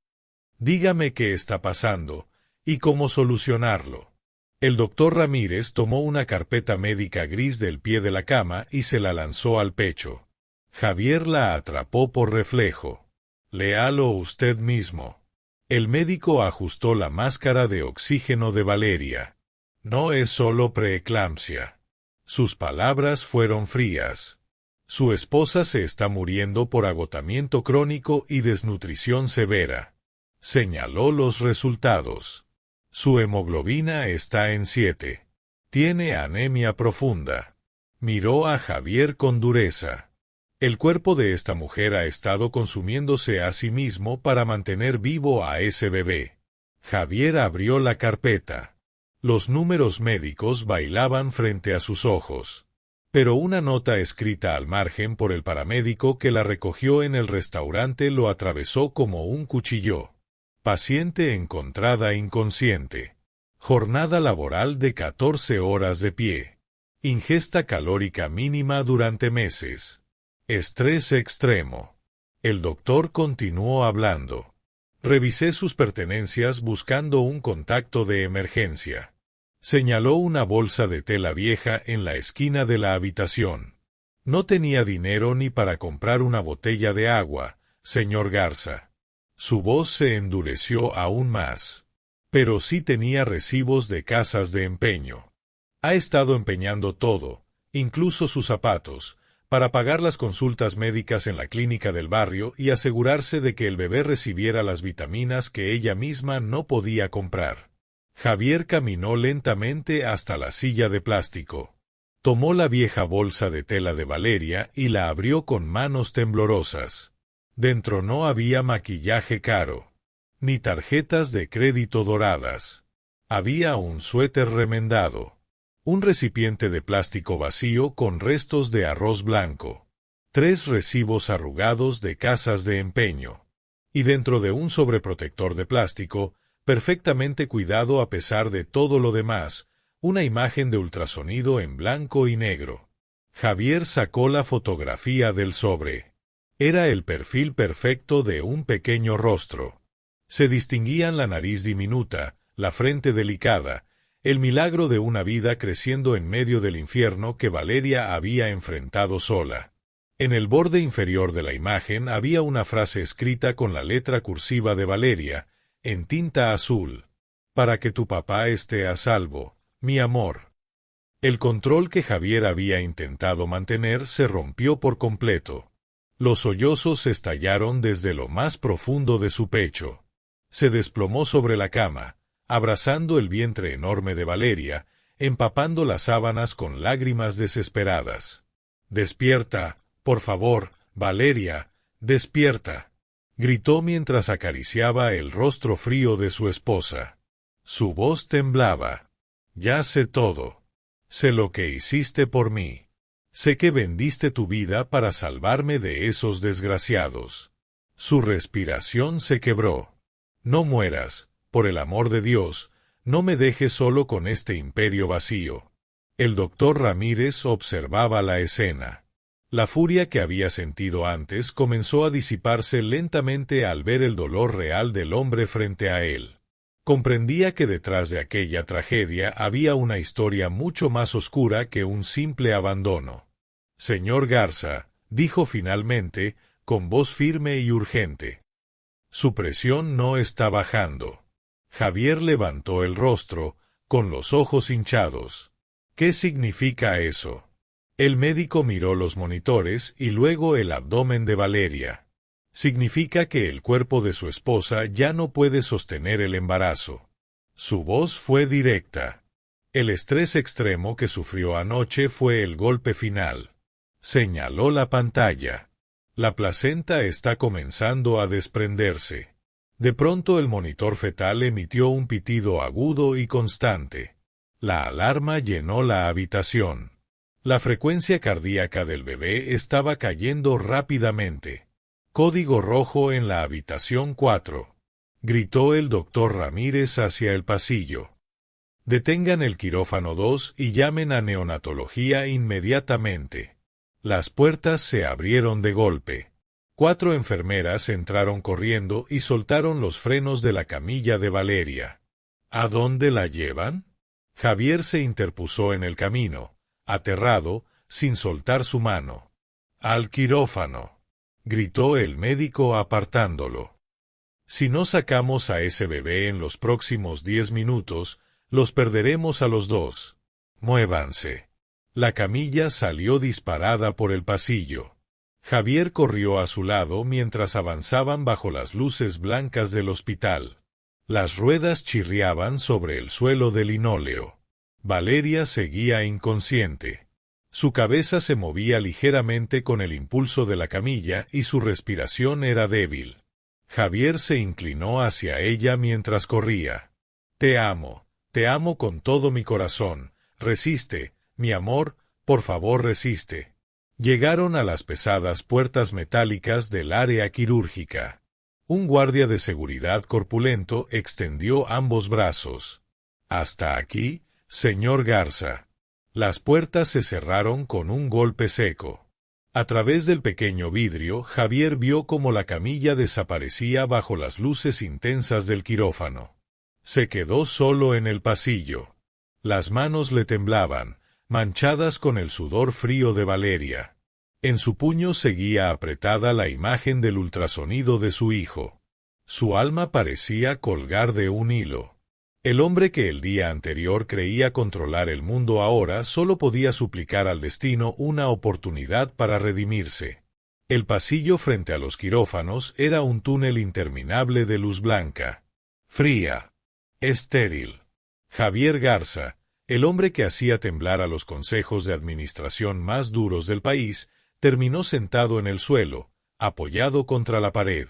Dígame qué está pasando y cómo solucionarlo. El doctor Ramírez tomó una carpeta médica gris del pie de la cama y se la lanzó al pecho. Javier la atrapó por reflejo. Léalo usted mismo. El médico ajustó la máscara de oxígeno de Valeria. No es solo preeclampsia. Sus palabras fueron frías. Su esposa se está muriendo por agotamiento crónico y desnutrición severa. Señaló los resultados. Su hemoglobina está en 7. Tiene anemia profunda. Miró a Javier con dureza. El cuerpo de esta mujer ha estado consumiéndose a sí mismo para mantener vivo a ese bebé. Javier abrió la carpeta. Los números médicos bailaban frente a sus ojos. Pero una nota escrita al margen por el paramédico que la recogió en el restaurante lo atravesó como un cuchillo. Paciente encontrada inconsciente. Jornada laboral de 14 horas de pie. Ingesta calórica mínima durante meses. Estrés extremo. El doctor continuó hablando. Revisé sus pertenencias buscando un contacto de emergencia. Señaló una bolsa de tela vieja en la esquina de la habitación. No tenía dinero ni para comprar una botella de agua, señor Garza. Su voz se endureció aún más. Pero sí tenía recibos de casas de empeño. Ha estado empeñando todo, incluso sus zapatos, para pagar las consultas médicas en la clínica del barrio y asegurarse de que el bebé recibiera las vitaminas que ella misma no podía comprar. Javier caminó lentamente hasta la silla de plástico. Tomó la vieja bolsa de tela de Valeria y la abrió con manos temblorosas. Dentro no había maquillaje caro, ni tarjetas de crédito doradas. Había un suéter remendado, un recipiente de plástico vacío con restos de arroz blanco, 3 recibos arrugados de casas de empeño, y dentro de un sobreprotector de plástico, perfectamente cuidado a pesar de todo lo demás, una imagen de ultrasonido en blanco y negro. Javier sacó la fotografía del sobre. Era el perfil perfecto de un pequeño rostro. Se distinguían la nariz diminuta, la frente delicada, el milagro de una vida creciendo en medio del infierno que Valeria había enfrentado sola. En el borde inferior de la imagen había una frase escrita con la letra cursiva de Valeria, en tinta azul. Para que tu papá esté a salvo, mi amor. El control que Javier había intentado mantener se rompió por completo. Los sollozos estallaron desde lo más profundo de su pecho. Se desplomó sobre la cama, abrazando el vientre enorme de Valeria, empapando las sábanas con lágrimas desesperadas. «Despierta, por favor, Valeria, despierta», gritó mientras acariciaba el rostro frío de su esposa. Su voz temblaba. «Ya sé todo. Sé lo que hiciste por mí. Sé que vendiste tu vida para salvarme de esos desgraciados». Su respiración se quebró. «No mueras, por el amor de Dios, No me deje solo con este imperio vacío. El doctor Ramírez observaba la escena. La furia que había sentido antes comenzó a disiparse lentamente al ver el dolor real del hombre frente a él. Comprendía que detrás de aquella tragedia había una historia mucho más oscura que un simple abandono. Señor Garza, dijo finalmente, con voz firme y urgente. Su presión no está bajando. Javier levantó el rostro, con los ojos hinchados. ¿Qué significa eso? El médico miró los monitores y luego el abdomen de Valeria. Significa que el cuerpo de su esposa ya no puede sostener el embarazo. Su voz fue directa. El estrés extremo que sufrió anoche fue el golpe final. Señaló la pantalla. La placenta está comenzando a desprenderse. De pronto el monitor fetal emitió un pitido agudo y constante. La alarma llenó la habitación. La frecuencia cardíaca del bebé estaba cayendo rápidamente. Código rojo en la habitación 4. Gritó el doctor Ramírez hacia el pasillo. Detengan el quirófano 2 y llamen a neonatología inmediatamente. Las puertas se abrieron de golpe. 4 enfermeras entraron corriendo y soltaron los frenos de la camilla de Valeria. ¿A dónde la llevan? Javier se interpuso en el camino, aterrado, sin soltar su mano. Al quirófano, gritó el médico apartándolo. Si no sacamos a ese bebé en los próximos 10 minutos, los perderemos a los dos. Muévanse. La camilla salió disparada por el pasillo. Javier corrió a su lado mientras avanzaban bajo las luces blancas del hospital. Las ruedas chirriaban sobre el suelo de linóleo. Valeria seguía inconsciente. Su cabeza se movía ligeramente con el impulso de la camilla y su respiración era débil. Javier se inclinó hacia ella mientras corría. Te amo con todo mi corazón. Resiste, mi amor, por favor resiste. Llegaron a las pesadas puertas metálicas del área quirúrgica. Un guardia de seguridad corpulento extendió ambos brazos. Hasta aquí, señor Garza. Las puertas se cerraron con un golpe seco. A través del pequeño vidrio, Javier vio cómo la camilla desaparecía bajo las luces intensas del quirófano. Se quedó solo en el pasillo. Las manos le temblaban, manchadas con el sudor frío de Valeria. En su puño seguía apretada la imagen del ultrasonido de su hijo. Su alma parecía colgar de un hilo. El hombre que el día anterior creía controlar el mundo ahora solo podía suplicar al destino una oportunidad para redimirse. El pasillo frente a los quirófanos era un túnel interminable de luz blanca. Fría. Estéril. Javier Garza, el hombre que hacía temblar a los consejos de administración más duros del país, terminó sentado en el suelo, apoyado contra la pared.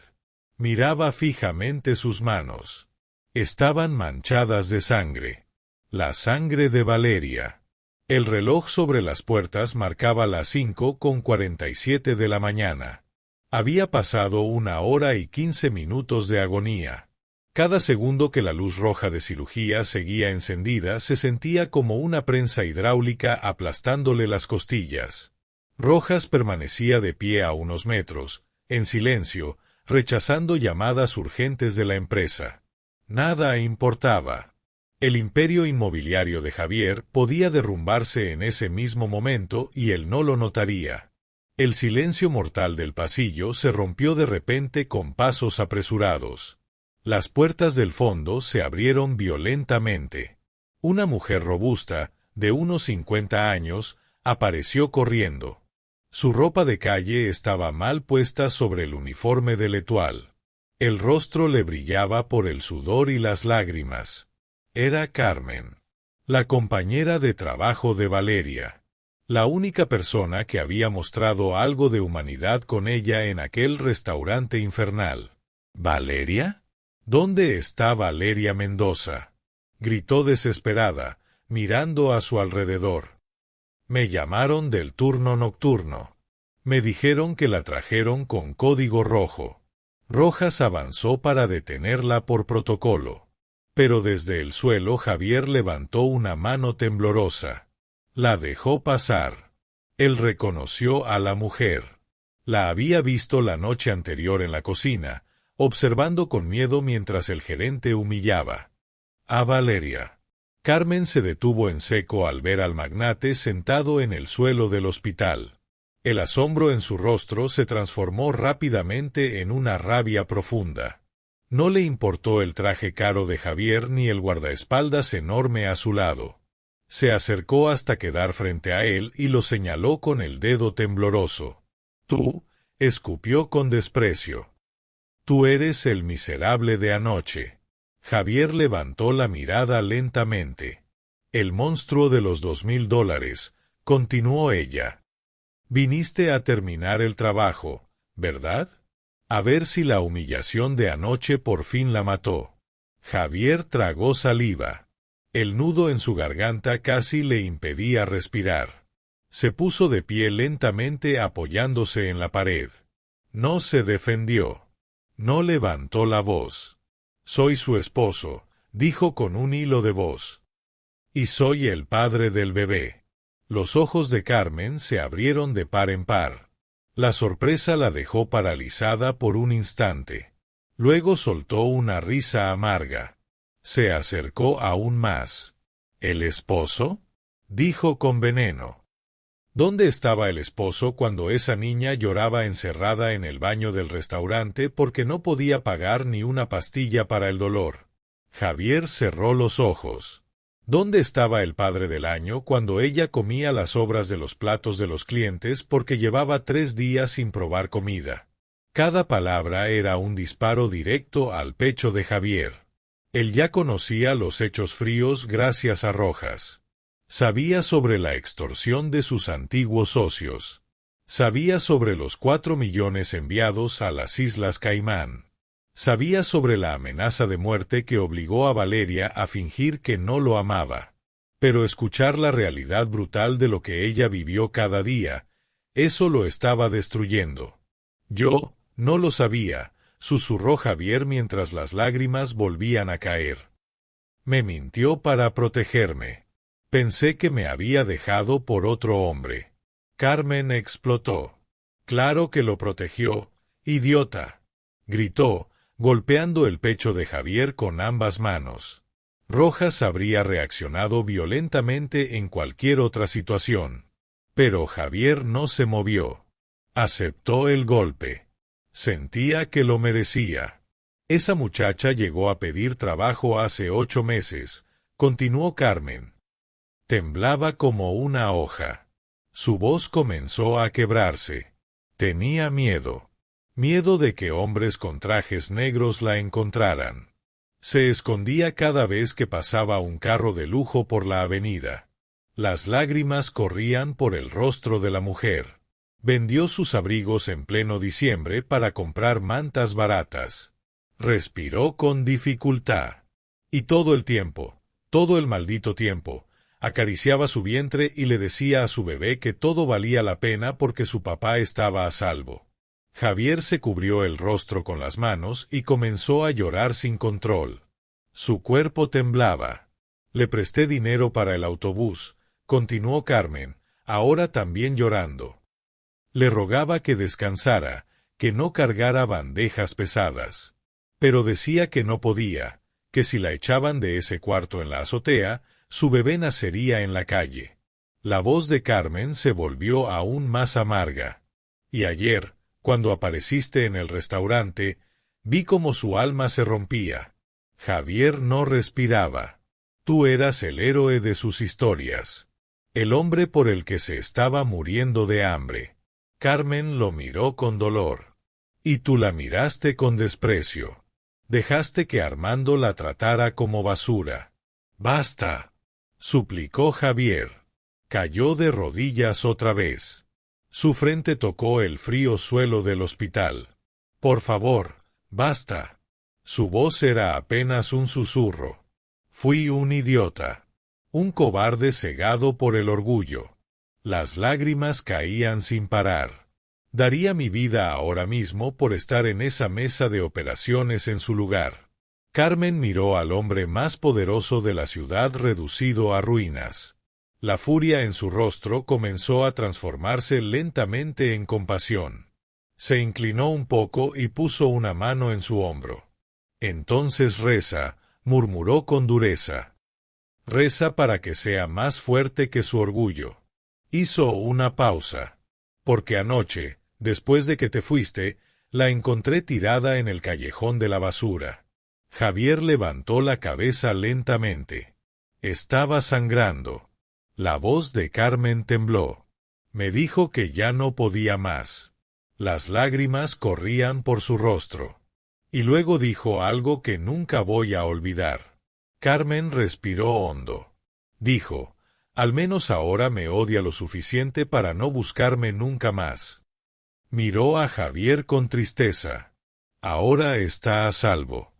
Miraba fijamente sus manos. Estaban manchadas de sangre. La sangre de Valeria. El reloj sobre las puertas marcaba las 5:47 de la mañana. Había pasado 1 hora y 15 minutos de agonía. Cada segundo que la luz roja de cirugía seguía encendida se sentía como una prensa hidráulica aplastándole las costillas. Rojas permanecía de pie a unos metros, en silencio, rechazando llamadas urgentes de la empresa. Nada importaba. El imperio inmobiliario de Javier podía derrumbarse en ese mismo momento y él no lo notaría. El silencio mortal del pasillo se rompió de repente con pasos apresurados. Las puertas del fondo se abrieron violentamente. Una mujer robusta, de unos 50 años, apareció corriendo. Su ropa de calle estaba mal puesta sobre el uniforme de L'Etoile. El rostro le brillaba por el sudor y las lágrimas. Era Carmen, la compañera de trabajo de Valeria. La única persona que había mostrado algo de humanidad con ella en aquel restaurante infernal. ¿Valeria? ¿Dónde está Valeria Mendoza? Gritó desesperada, mirando a su alrededor. Me llamaron del turno nocturno. Me dijeron que la trajeron con código rojo. Rojas avanzó para detenerla por protocolo. Pero desde el suelo Javier levantó una mano temblorosa. La dejó pasar. Él reconoció a la mujer. La había visto la noche anterior en la cocina, observando con miedo mientras el gerente humillaba a Valeria. Carmen se detuvo en seco al ver al magnate sentado en el suelo del hospital. El asombro en su rostro se transformó rápidamente en una rabia profunda. No le importó el traje caro de Javier ni el guardaespaldas enorme a su lado. Se acercó hasta quedar frente a él y lo señaló con el dedo tembloroso. «Tú», escupió con desprecio. «Tú eres el miserable de anoche». Javier levantó la mirada lentamente. «El monstruo de los $2000», continuó ella. «Viniste a terminar el trabajo, ¿verdad? A ver si la humillación de anoche por fin la mató». Javier tragó saliva. El nudo en su garganta casi le impedía respirar. Se puso de pie lentamente apoyándose en la pared. No se defendió. No levantó la voz. «Soy su esposo», dijo con un hilo de voz. «Y soy el padre del bebé». Los ojos de Carmen se abrieron de par en par. La sorpresa la dejó paralizada por un instante. Luego soltó una risa amarga. Se acercó aún más. «¿El esposo?», dijo con veneno. ¿Dónde estaba el esposo cuando esa niña lloraba encerrada en el baño del restaurante porque no podía pagar ni una pastilla para el dolor? Javier cerró los ojos. ¿Dónde estaba el padre del año cuando ella comía las sobras de los platos de los clientes porque llevaba 3 días sin probar comida? Cada palabra era un disparo directo al pecho de Javier. Él ya conocía los hechos fríos gracias a Rojas. Sabía sobre la extorsión de sus antiguos socios. Sabía sobre los 4 millones enviados a las Islas Caimán. Sabía sobre la amenaza de muerte que obligó a Valeria a fingir que no lo amaba. Pero escuchar la realidad brutal de lo que ella vivió cada día, eso lo estaba destruyendo. «Yo no lo sabía», susurró Javier mientras las lágrimas volvían a caer. «Me mintió para protegerme. Pensé que me había dejado por otro hombre». Carmen explotó. «Claro que lo protegió, idiota», gritó, golpeando el pecho de Javier con ambas manos. Rojas habría reaccionado violentamente en cualquier otra situación. Pero Javier no se movió. Aceptó el golpe. Sentía que lo merecía. «Esa muchacha llegó a pedir trabajo hace 8 meses», continuó Carmen. Temblaba como una hoja. Su voz comenzó a quebrarse. Tenía miedo. Miedo de que hombres con trajes negros la encontraran. Se escondía cada vez que pasaba un carro de lujo por la avenida. Las lágrimas corrían por el rostro de la mujer. Vendió sus abrigos en pleno diciembre para comprar mantas baratas. Respiró con dificultad. Y todo el tiempo, todo el maldito tiempo, acariciaba su vientre y le decía a su bebé que todo valía la pena porque su papá estaba a salvo. Javier se cubrió el rostro con las manos y comenzó a llorar sin control. Su cuerpo temblaba. «Le presté dinero para el autobús», continuó Carmen, ahora también llorando. Le rogaba que descansara, que no cargara bandejas pesadas. Pero decía que no podía, que si la echaban de ese cuarto en la azotea, su bebé nacería en la calle. La voz de Carmen se volvió aún más amarga. «Y ayer, cuando apareciste en el restaurante, vi cómo su alma se rompía». Javier no respiraba. «Tú eras el héroe de sus historias. El hombre por el que se estaba muriendo de hambre». Carmen lo miró con dolor. «Y tú la miraste con desprecio. Dejaste que Armando la tratara como basura». «Basta», suplicó Javier. Cayó de rodillas otra vez. Su frente tocó el frío suelo del hospital. «Por favor, basta». Su voz era apenas un susurro. «Fui un idiota. Un cobarde cegado por el orgullo». Las lágrimas caían sin parar. «Daría mi vida ahora mismo por estar en esa mesa de operaciones en su lugar». Carmen miró al hombre más poderoso de la ciudad reducido a ruinas. La furia en su rostro comenzó a transformarse lentamente en compasión. Se inclinó un poco y puso una mano en su hombro. Entonces reza, murmuró con dureza. Reza para que sea más fuerte que su orgullo. Hizo una pausa. Porque anoche, después de que te fuiste, la encontré tirada en el callejón de la basura. Javier levantó la cabeza lentamente. Estaba sangrando. La voz de Carmen tembló. Me dijo que ya no podía más. Las lágrimas corrían por su rostro. Y luego dijo algo que nunca voy a olvidar. Carmen respiró hondo. Dijo, al menos ahora me odia lo suficiente para no buscarme nunca más. Miró a Javier con tristeza. Ahora está a salvo.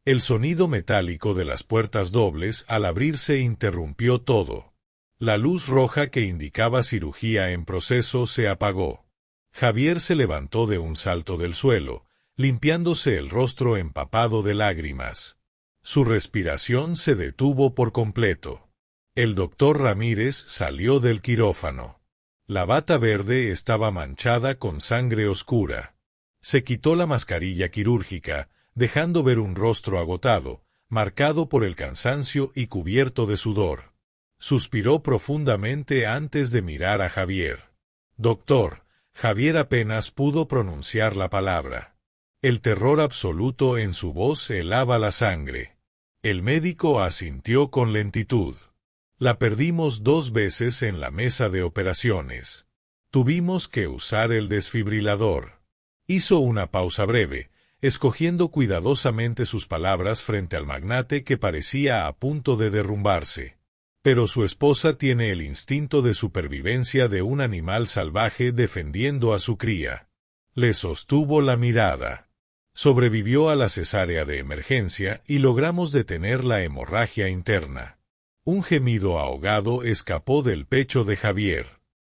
El sonido metálico de las puertas dobles al abrirse interrumpió todo. La luz roja que indicaba cirugía en proceso se apagó. Javier se levantó de un salto del suelo, limpiándose el rostro empapado de lágrimas. Su respiración se detuvo por completo. El doctor Ramírez salió del quirófano. La bata verde estaba manchada con sangre oscura. Se quitó la mascarilla quirúrgica, dejando ver un rostro agotado, marcado por el cansancio y cubierto de sudor. Suspiró profundamente antes de mirar a Javier. Doctor, Javier apenas pudo pronunciar la palabra. El terror absoluto en su voz helaba la sangre. El médico asintió con lentitud. La perdimos 2 veces en la mesa de operaciones. Tuvimos que usar el desfibrilador. Hizo una pausa breve, escogiendo cuidadosamente sus palabras frente al magnate que parecía a punto de derrumbarse. Pero su esposa tiene el instinto de supervivencia de un animal salvaje defendiendo a su cría. Le sostuvo la mirada. Sobrevivió a la cesárea de emergencia y logramos detener la hemorragia interna. Un gemido ahogado escapó del pecho de Javier.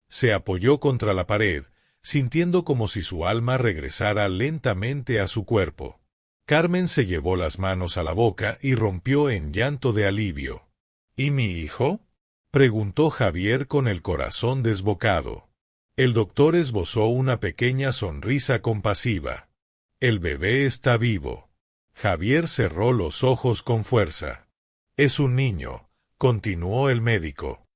Se apoyó contra la pared, sintiendo como si su alma regresara lentamente a su cuerpo. Carmen se llevó las manos a la boca y rompió en llanto de alivio. ¿Y mi hijo?, preguntó Javier con el corazón desbocado. El doctor esbozó una pequeña sonrisa compasiva. El bebé está vivo. Javier cerró los ojos con fuerza. Es un niño, continuó el médico.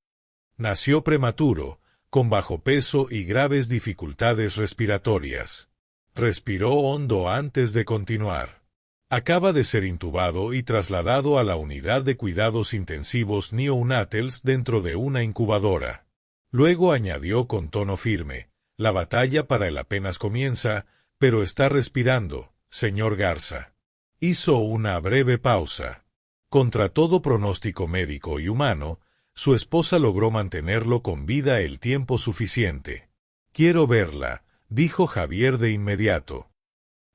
Nació prematuro, con bajo peso y graves dificultades respiratorias. Respiró hondo antes de continuar. Acaba de ser intubado y trasladado a la unidad de cuidados intensivos neonatals dentro de una incubadora. Luego añadió con tono firme, la batalla para él apenas comienza, pero está respirando, señor Garza. Hizo una breve pausa. Contra todo pronóstico médico y humano, su esposa logró mantenerlo con vida el tiempo suficiente. Quiero verla, dijo Javier de inmediato.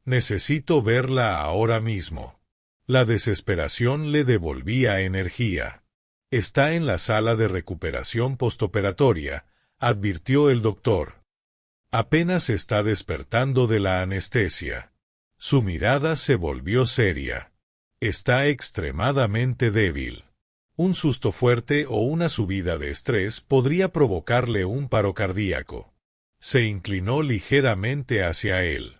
Necesito verla ahora mismo. La desesperación le devolvía energía. Está en la sala de recuperación postoperatoria, advirtió el doctor. Apenas está despertando de la anestesia. Su mirada se volvió seria. Está extremadamente débil. Un susto fuerte o una subida de estrés podría provocarle un paro cardíaco. Se inclinó ligeramente hacia él.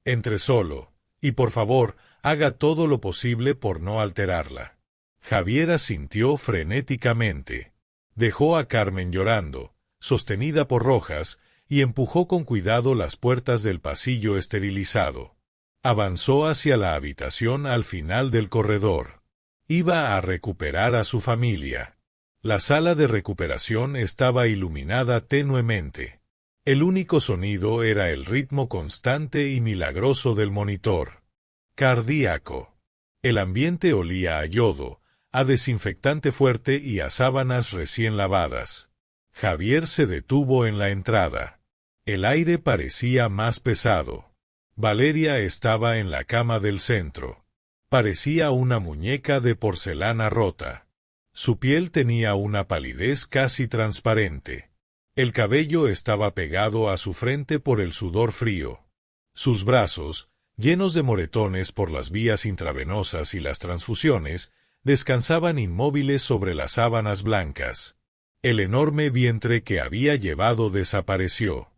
Entre solo, y por favor, haga todo lo posible por no alterarla. Javier asintió frenéticamente. Dejó a Carmen llorando, sostenida por Rojas, y empujó con cuidado las puertas del pasillo esterilizado. Avanzó hacia la habitación al final del corredor. Iba a recuperar a su familia. La sala de recuperación estaba iluminada tenuemente. El único sonido era el ritmo constante y milagroso del monitor. Cardíaco. El ambiente olía a yodo, a desinfectante fuerte y a sábanas recién lavadas. Javier se detuvo en la entrada. El aire parecía más pesado. Valeria estaba en la cama del centro. Parecía una muñeca de porcelana rota. Su piel tenía una palidez casi transparente. El cabello estaba pegado a su frente por el sudor frío. Sus brazos, llenos de moretones por las vías intravenosas y las transfusiones, descansaban inmóviles sobre las sábanas blancas. El enorme vientre que había llevado desapareció.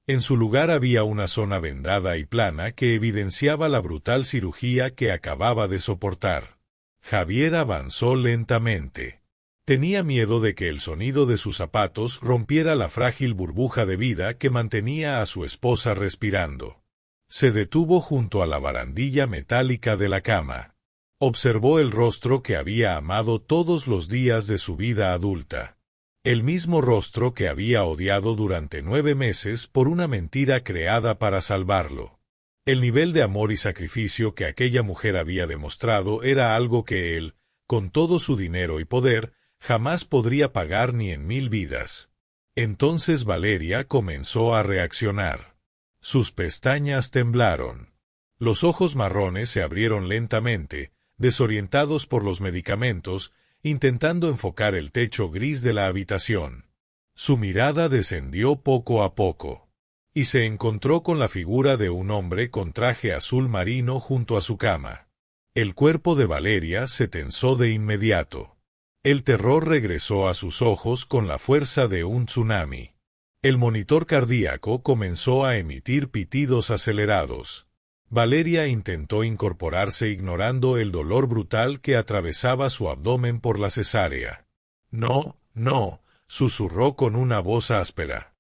En su lugar había una zona vendada y plana que evidenciaba la brutal cirugía que acababa de soportar. Javier avanzó lentamente. Tenía miedo de que el sonido de sus zapatos rompiera la frágil burbuja de vida que mantenía a su esposa respirando. Se detuvo junto a la barandilla metálica de la cama. Observó el rostro que había amado todos los días de su vida adulta. El mismo rostro que había odiado durante 9 meses por una mentira creada para salvarlo. El nivel de amor y sacrificio que aquella mujer había demostrado era algo que él, con todo su dinero y poder, jamás podría pagar ni en 1000 vidas. Entonces Valeria comenzó a reaccionar. Sus pestañas temblaron. Los ojos marrones se abrieron lentamente, desorientados por los medicamentos, intentando enfocar el techo gris de la habitación. Su mirada descendió poco a poco, y se encontró con la figura de un hombre con traje azul marino junto a su cama. El cuerpo de Valeria se tensó de inmediato. El terror regresó a sus ojos con la fuerza de un tsunami. El monitor cardíaco comenzó a emitir pitidos acelerados. Valeria intentó incorporarse ignorando el dolor brutal que atravesaba su abdomen por la cesárea. «No, no», susurró con una voz áspera.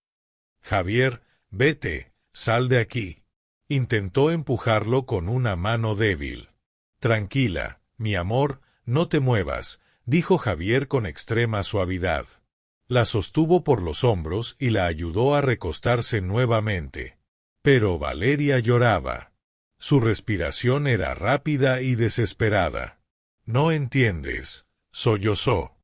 «Javier, vete, sal de aquí». Intentó empujarlo con una mano débil. «Tranquila, mi amor, no te muevas», dijo Javier con extrema suavidad. La sostuvo por los hombros y la ayudó a recostarse nuevamente. Pero Valeria lloraba. Su respiración era rápida y desesperada. «No entiendes», sollozó.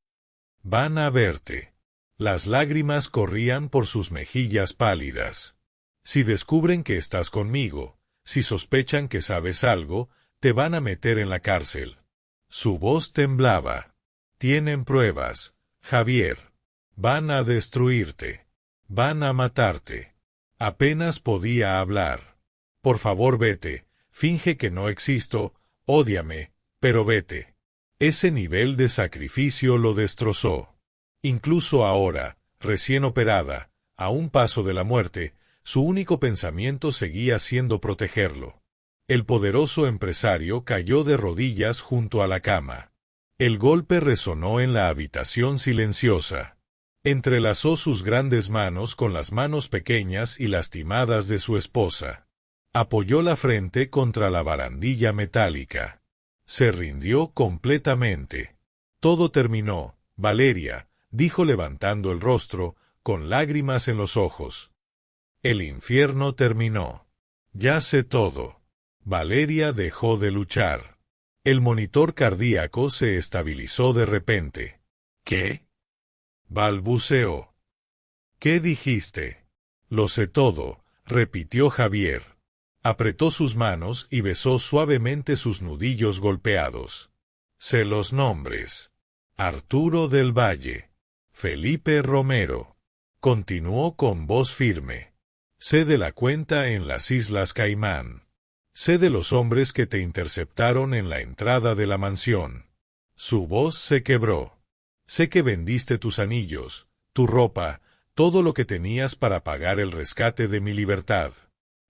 «Van a verte». Las lágrimas corrían por sus mejillas pálidas. «Si descubren que estás conmigo, si sospechan que sabes algo, te van a meter en la cárcel». Su voz temblaba. «Tienen pruebas, Javier. Van a destruirte. Van a matarte». Apenas podía hablar. «Por favor, vete. Finge que no existo, ódiame, pero vete». Ese nivel de sacrificio lo destrozó. Incluso ahora, recién operada, a un paso de la muerte, su único pensamiento seguía siendo protegerlo. El poderoso empresario cayó de rodillas junto a la cama. El golpe resonó en la habitación silenciosa. Entrelazó sus grandes manos con las manos pequeñas y lastimadas de su esposa. Apoyó la frente contra la barandilla metálica. Se rindió completamente. «Todo terminó, Valeria», dijo levantando el rostro, con lágrimas en los ojos. «El infierno terminó. Ya sé todo». Valeria dejó de luchar. El monitor cardíaco se estabilizó de repente. «¿Qué?», balbuceó. «¿Qué dijiste?». «Lo sé todo», repitió Javier. Apretó sus manos y besó suavemente sus nudillos golpeados. «Sé los nombres. Arturo del Valle. Felipe Romero». Continuó con voz firme. «Sé de la cuenta en las Islas Caimán. Sé de los hombres que te interceptaron en la entrada de la mansión». Su voz se quebró. «Sé que vendiste tus anillos, tu ropa, todo lo que tenías para pagar el rescate de mi libertad.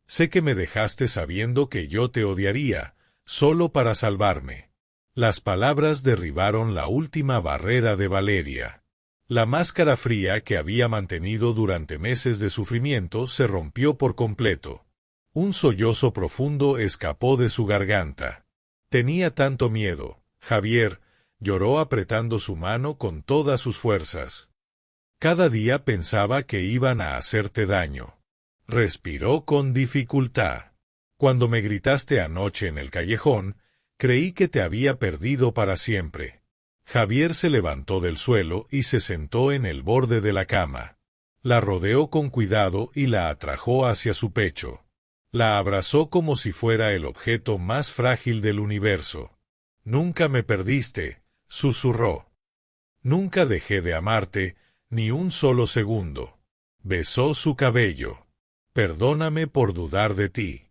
Sé que me dejaste sabiendo que yo te odiaría, solo para salvarme». Las palabras derribaron la última barrera de Valeria. La máscara fría que había mantenido durante meses de sufrimiento se rompió por completo. Un sollozo profundo escapó de su garganta. «Tenía tanto miedo, Javier», lloró apretando su mano con todas sus fuerzas. «Cada día pensaba que iban a hacerte daño». Respiró con dificultad. «Cuando me gritaste anoche en el callejón, creí que te había perdido para siempre». Javier se levantó del suelo y se sentó en el borde de la cama. La rodeó con cuidado y la atrajo hacia su pecho. La abrazó como si fuera el objeto más frágil del universo. «Nunca me perdiste», susurró. «Nunca dejé de amarte, ni un solo segundo». Besó su cabello. «Perdóname por dudar de ti.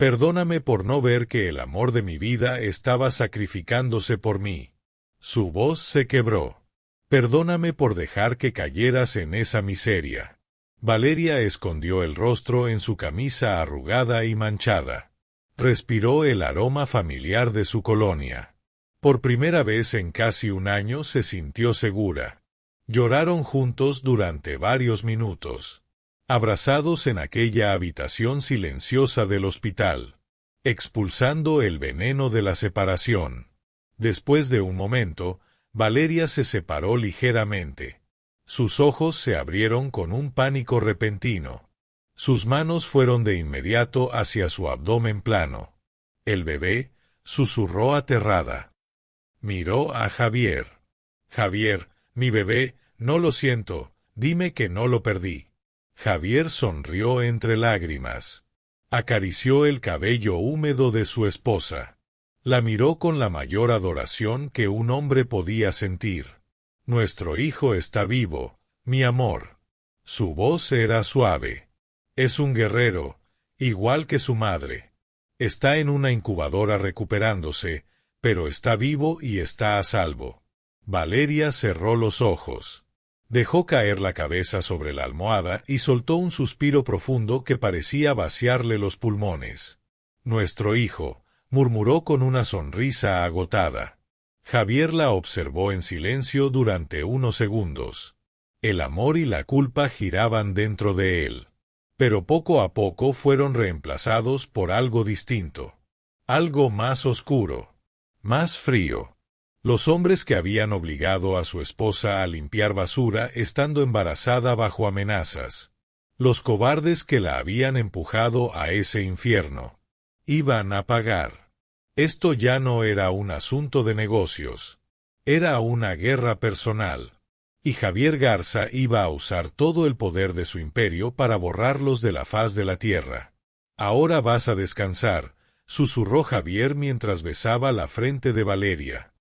Perdóname por no ver que el amor de mi vida estaba sacrificándose por mí. Su voz se quebró. Perdóname por dejar que cayeras en esa miseria. Valeria escondió el rostro en su camisa arrugada y manchada. Respiró el aroma familiar de su colonia. Por primera vez en casi un año se sintió segura. Lloraron juntos durante varios minutos, abrazados en aquella habitación silenciosa del hospital, expulsando el veneno de la separación. Después de un momento, Valeria se separó ligeramente. Sus ojos se abrieron con un pánico repentino. Sus manos fueron de inmediato hacia su abdomen plano. El bebé susurró aterrada. Miró a Javier. Javier, mi bebé, no lo siento, dime que no lo perdí. Javier sonrió entre lágrimas. Acarició el cabello húmedo de su esposa. La miró con la mayor adoración que un hombre podía sentir. Nuestro hijo está vivo, mi amor. Su voz era suave. Es un guerrero, igual que su madre. Está en una incubadora recuperándose, pero está vivo y está a salvo. Valeria cerró los ojos. Dejó caer la cabeza sobre la almohada y soltó un suspiro profundo que parecía vaciarle los pulmones. Nuestro hijo, murmuró con una sonrisa agotada. Javier la observó en silencio durante unos segundos. El amor y la culpa giraban dentro de él. Pero poco a poco fueron reemplazados por algo distinto. Algo más oscuro. Más frío. Los hombres que habían obligado a su esposa a limpiar basura estando embarazada bajo amenazas. Los cobardes que la habían empujado a ese infierno. Iban a pagar. Esto ya no era un asunto de negocios. Era una guerra personal. Y Javier Garza iba a usar todo el poder de su imperio para borrarlos de la faz de la tierra. Ahora vas a descansar, susurró Javier mientras besaba la frente de Valeria.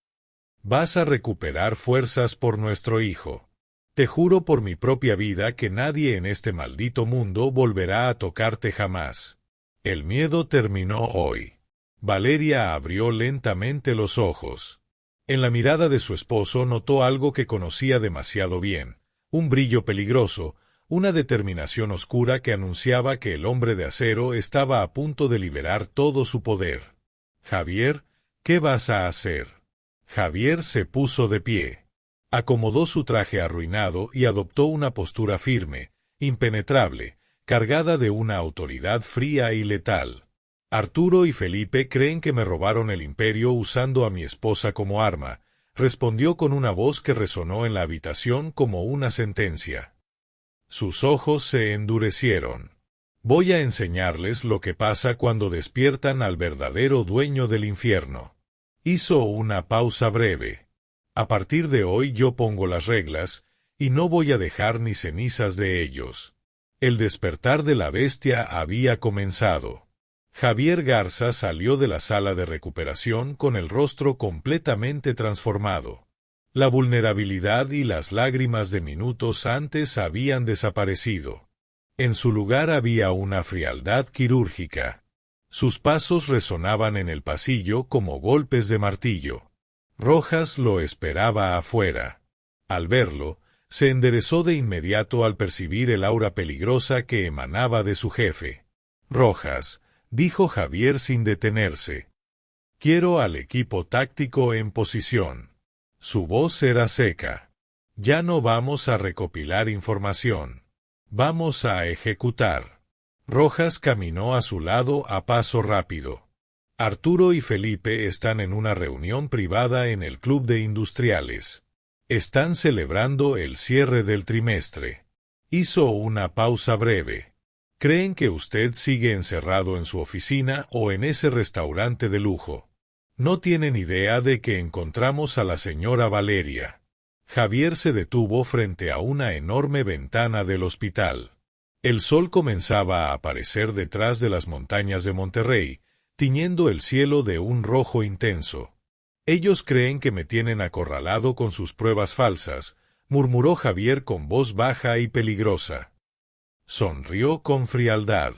Vas a recuperar fuerzas por nuestro hijo. Te juro por mi propia vida que nadie en este maldito mundo volverá a tocarte jamás. El miedo terminó hoy. Valeria abrió lentamente los ojos. En la mirada de su esposo notó algo que conocía demasiado bien, un brillo peligroso, una determinación oscura que anunciaba que el hombre de acero estaba a punto de liberar todo su poder. Javier, ¿qué vas a hacer? Javier se puso de pie. Acomodó su traje arruinado y adoptó una postura firme, impenetrable, cargada de una autoridad fría y letal. Arturo y Felipe creen que me robaron el imperio usando a mi esposa como arma, respondió con una voz que resonó en la habitación como una sentencia. Sus ojos se endurecieron. Voy a enseñarles lo que pasa cuando despiertan al verdadero dueño del infierno. Hizo una pausa breve. A partir de hoy yo pongo las reglas, y no voy a dejar ni cenizas de ellos. El despertar de la bestia había comenzado. Javier Garza salió de la sala de recuperación con el rostro completamente transformado. La vulnerabilidad y las lágrimas de minutos antes habían desaparecido. En su lugar había una frialdad quirúrgica. Sus pasos resonaban en el pasillo como golpes de martillo. Rojas lo esperaba afuera. Al verlo, se enderezó de inmediato al percibir el aura peligrosa que emanaba de su jefe. Rojas, dijo Javier sin detenerse. Quiero al equipo táctico en posición. Su voz era seca. Ya no vamos a recopilar información. Vamos a ejecutar. Rojas caminó a su lado a paso rápido. Arturo y Felipe están en una reunión privada en el Club de Industriales. Están celebrando el cierre del trimestre. Hizo una pausa breve. Creen que usted sigue encerrado en su oficina o en ese restaurante de lujo. No tienen idea de que encontramos a la señora Valeria. Javier se detuvo frente a una enorme ventana del hospital. El sol comenzaba a aparecer detrás de las montañas de Monterrey, tiñendo el cielo de un rojo intenso. Ellos creen que me tienen acorralado con sus pruebas falsas, murmuró Javier con voz baja y peligrosa. Sonrió con frialdad.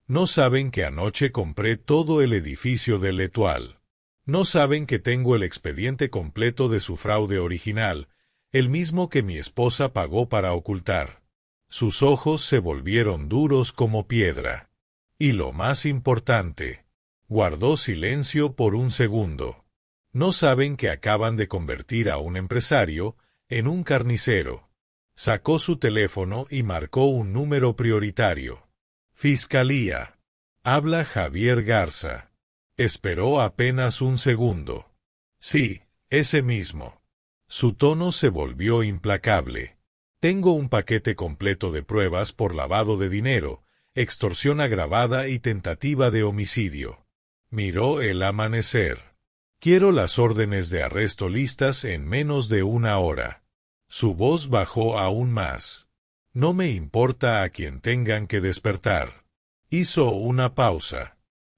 No saben que anoche compré todo el edificio de L'Etoile. No saben que tengo el expediente completo de su fraude original, el mismo que mi esposa pagó para ocultar. Sus ojos se volvieron duros como piedra. Y lo más importante, guardó silencio por un segundo. No saben que acaban de convertir a un empresario en un carnicero. Sacó su teléfono y marcó un número prioritario. Fiscalía. Habla Javier Garza. Esperó apenas un segundo. Sí, ese mismo. Su tono se volvió implacable. Tengo un paquete completo de pruebas por lavado de dinero, extorsión agravada y tentativa de homicidio. Miró el amanecer. Quiero las órdenes de arresto listas en menos de una hora. Su voz bajó aún más. No me importa a quien tengan que despertar. Hizo una pausa.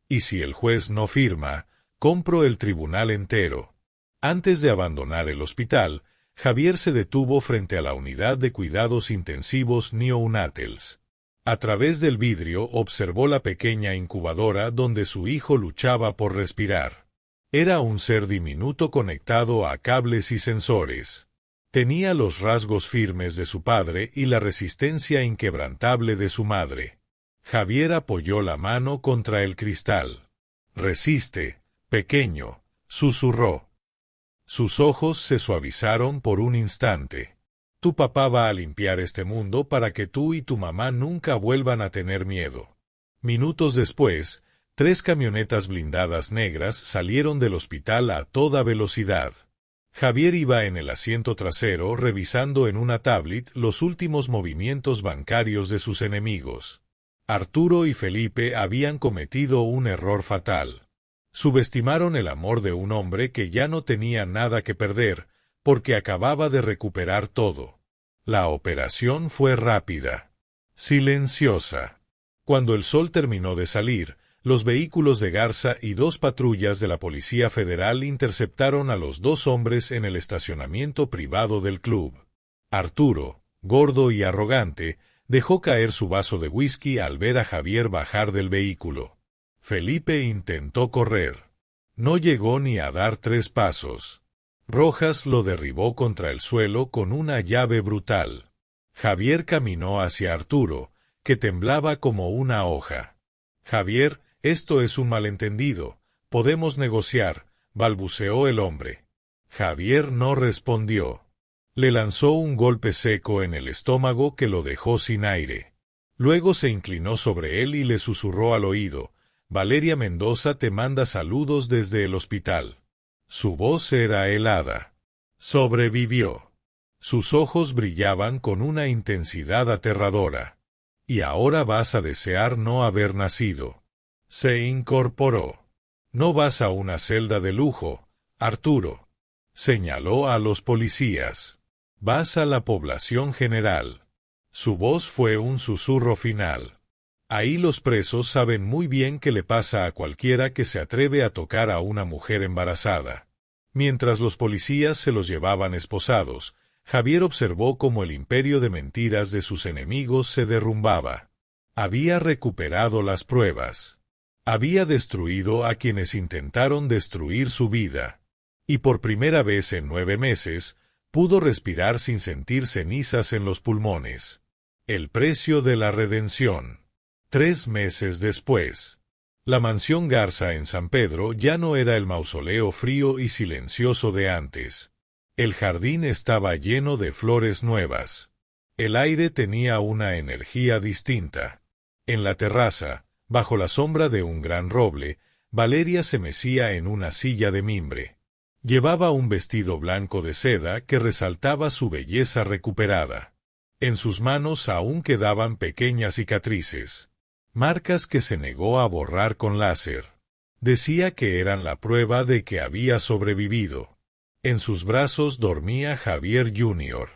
Y si el juez no firma, compro el tribunal entero. Antes de abandonar el hospital, Javier se detuvo frente a la unidad de cuidados intensivos neonatals. A través del vidrio observó la pequeña incubadora donde su hijo luchaba por respirar. Era un ser diminuto conectado a cables y sensores. Tenía los rasgos firmes de su padre y la resistencia inquebrantable de su madre. Javier apoyó la mano contra el cristal. «Resiste, pequeño», susurró. Sus ojos se suavizaron por un instante. Tu papá va a limpiar este mundo para que tú y tu mamá nunca vuelvan a tener miedo. Minutos después, 3 camionetas blindadas negras salieron del hospital a toda velocidad. Javier iba en el asiento trasero revisando en una tablet los últimos movimientos bancarios de sus enemigos. Arturo y Felipe habían cometido un error fatal. Subestimaron el amor de un hombre que ya no tenía nada que perder, porque acababa de recuperar todo. La operación fue rápida, silenciosa. Cuando el sol terminó de salir, los vehículos de Garza y 2 patrullas de la Policía Federal interceptaron a los 2 hombres en el estacionamiento privado del club. Arturo, gordo y arrogante, dejó caer su vaso de whisky al ver a Javier bajar del vehículo. Felipe intentó correr. No llegó ni a dar 3 pasos. Rojas lo derribó contra el suelo con una llave brutal. Javier caminó hacia Arturo, que temblaba como una hoja. «Javier, esto es un malentendido. Podemos negociar», balbuceó el hombre. Javier no respondió. Le lanzó un golpe seco en el estómago que lo dejó sin aire. Luego se inclinó sobre él y le susurró al oído: «Valeria Mendoza te manda saludos desde el hospital». Su voz era helada. Sobrevivió. Sus ojos brillaban con una intensidad aterradora. «Y ahora vas a desear no haber nacido». Se incorporó. «No vas a una celda de lujo, Arturo», señaló a los policías. «Vas a la población general». Su voz fue un susurro final. «Ahí los presos saben muy bien qué le pasa a cualquiera que se atreve a tocar a una mujer embarazada». Mientras los policías se los llevaban esposados, Javier observó cómo el imperio de mentiras de sus enemigos se derrumbaba. Había recuperado las pruebas. Había destruido a quienes intentaron destruir su vida. Y por primera vez en 9 meses, pudo respirar sin sentir cenizas en los pulmones. El precio de la redención. 3 meses después. La mansión Garza en San Pedro ya no era el mausoleo frío y silencioso de antes. El jardín estaba lleno de flores nuevas. El aire tenía una energía distinta. En la terraza, bajo la sombra de un gran roble, Valeria se mecía en una silla de mimbre. Llevaba un vestido blanco de seda que resaltaba su belleza recuperada. En sus manos aún quedaban pequeñas cicatrices. Marcas que se negó a borrar con láser. Decía que eran la prueba de que había sobrevivido. En sus brazos dormía Javier Jr.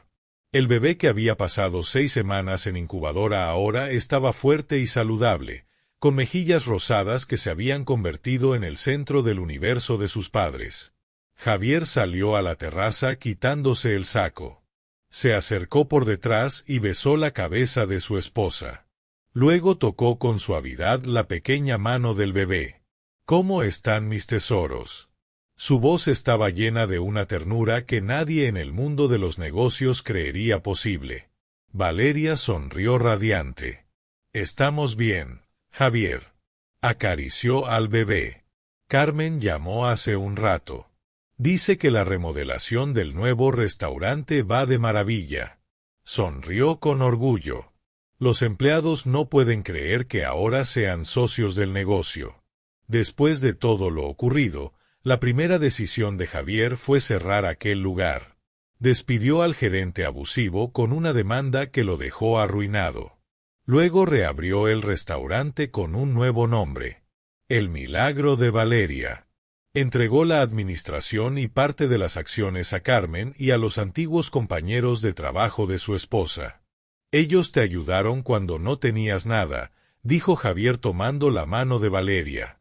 El bebé que había pasado 6 semanas en incubadora ahora estaba fuerte y saludable, con mejillas rosadas que se habían convertido en el centro del universo de sus padres. Javier salió a la terraza quitándose el saco. Se acercó por detrás y besó la cabeza de su esposa. Luego tocó con suavidad la pequeña mano del bebé. ¿Cómo están mis tesoros? Su voz estaba llena de una ternura que nadie en el mundo de los negocios creería posible. Valeria sonrió radiante. Estamos bien, Javier. Acarició al bebé. Carmen llamó hace un rato. Dice que la remodelación del nuevo restaurante va de maravilla. Sonrió con orgullo. Los empleados no pueden creer que ahora sean socios del negocio. Después de todo lo ocurrido, la primera decisión de Javier fue cerrar aquel lugar. Despidió al gerente abusivo con una demanda que lo dejó arruinado. Luego reabrió el restaurante con un nuevo nombre: El Milagro de Valeria. Entregó la administración y parte de las acciones a Carmen y a los antiguos compañeros de trabajo de su esposa. Ellos te ayudaron cuando no tenías nada, dijo Javier tomando la mano de Valeria.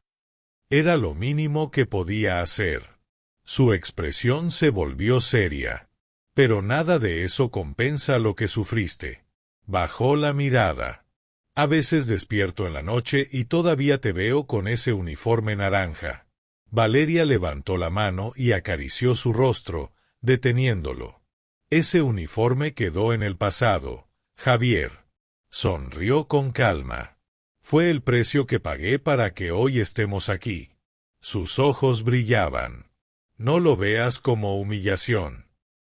Era lo mínimo que podía hacer. Su expresión se volvió seria. Pero nada de eso compensa lo que sufriste. Bajó la mirada. A veces despierto en la noche y todavía te veo con ese uniforme naranja. Valeria levantó la mano y acarició su rostro, deteniéndolo. Ese uniforme quedó en el pasado, Javier. Sonrió con calma. Fue el precio que pagué para que hoy estemos aquí. Sus ojos brillaban. No lo veas como humillación.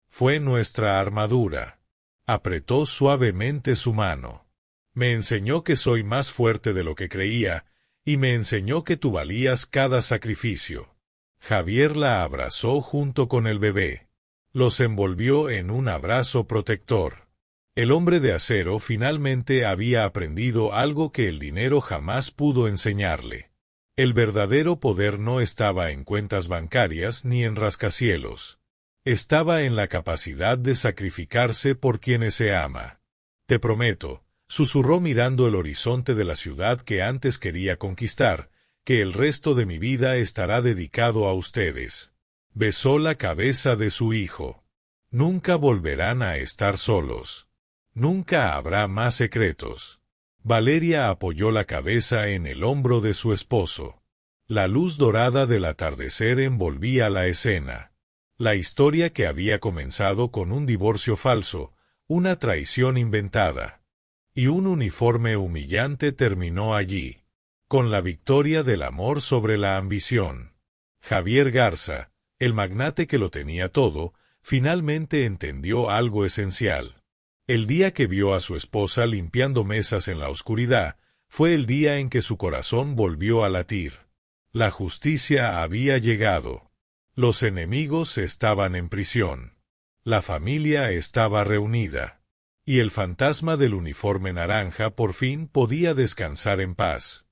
Fue nuestra armadura. Apretó suavemente su mano. Me enseñó que soy más fuerte de lo que creía, y me enseñó que tú valías cada sacrificio. Javier la abrazó junto con el bebé. Los envolvió en un abrazo protector. El hombre de acero finalmente había aprendido algo que el dinero jamás pudo enseñarle. El verdadero poder no estaba en cuentas bancarias ni en rascacielos. Estaba en la capacidad de sacrificarse por quienes se ama. Te prometo, susurró mirando el horizonte de la ciudad que antes quería conquistar, que el resto de mi vida estará dedicado a ustedes. Besó la cabeza de su hijo. Nunca volverán a estar solos. Nunca habrá más secretos. Valeria apoyó la cabeza en el hombro de su esposo. La luz dorada del atardecer envolvía la escena. La historia que había comenzado con un divorcio falso, una traición inventada y un uniforme humillante terminó allí, con la victoria del amor sobre la ambición. Javier Garza, el magnate que lo tenía todo, finalmente entendió algo esencial. El día que vio a su esposa limpiando mesas en la oscuridad, fue el día en que su corazón volvió a latir. La justicia había llegado. Los enemigos estaban en prisión. La familia estaba reunida. Y el fantasma del uniforme naranja por fin podía descansar en paz.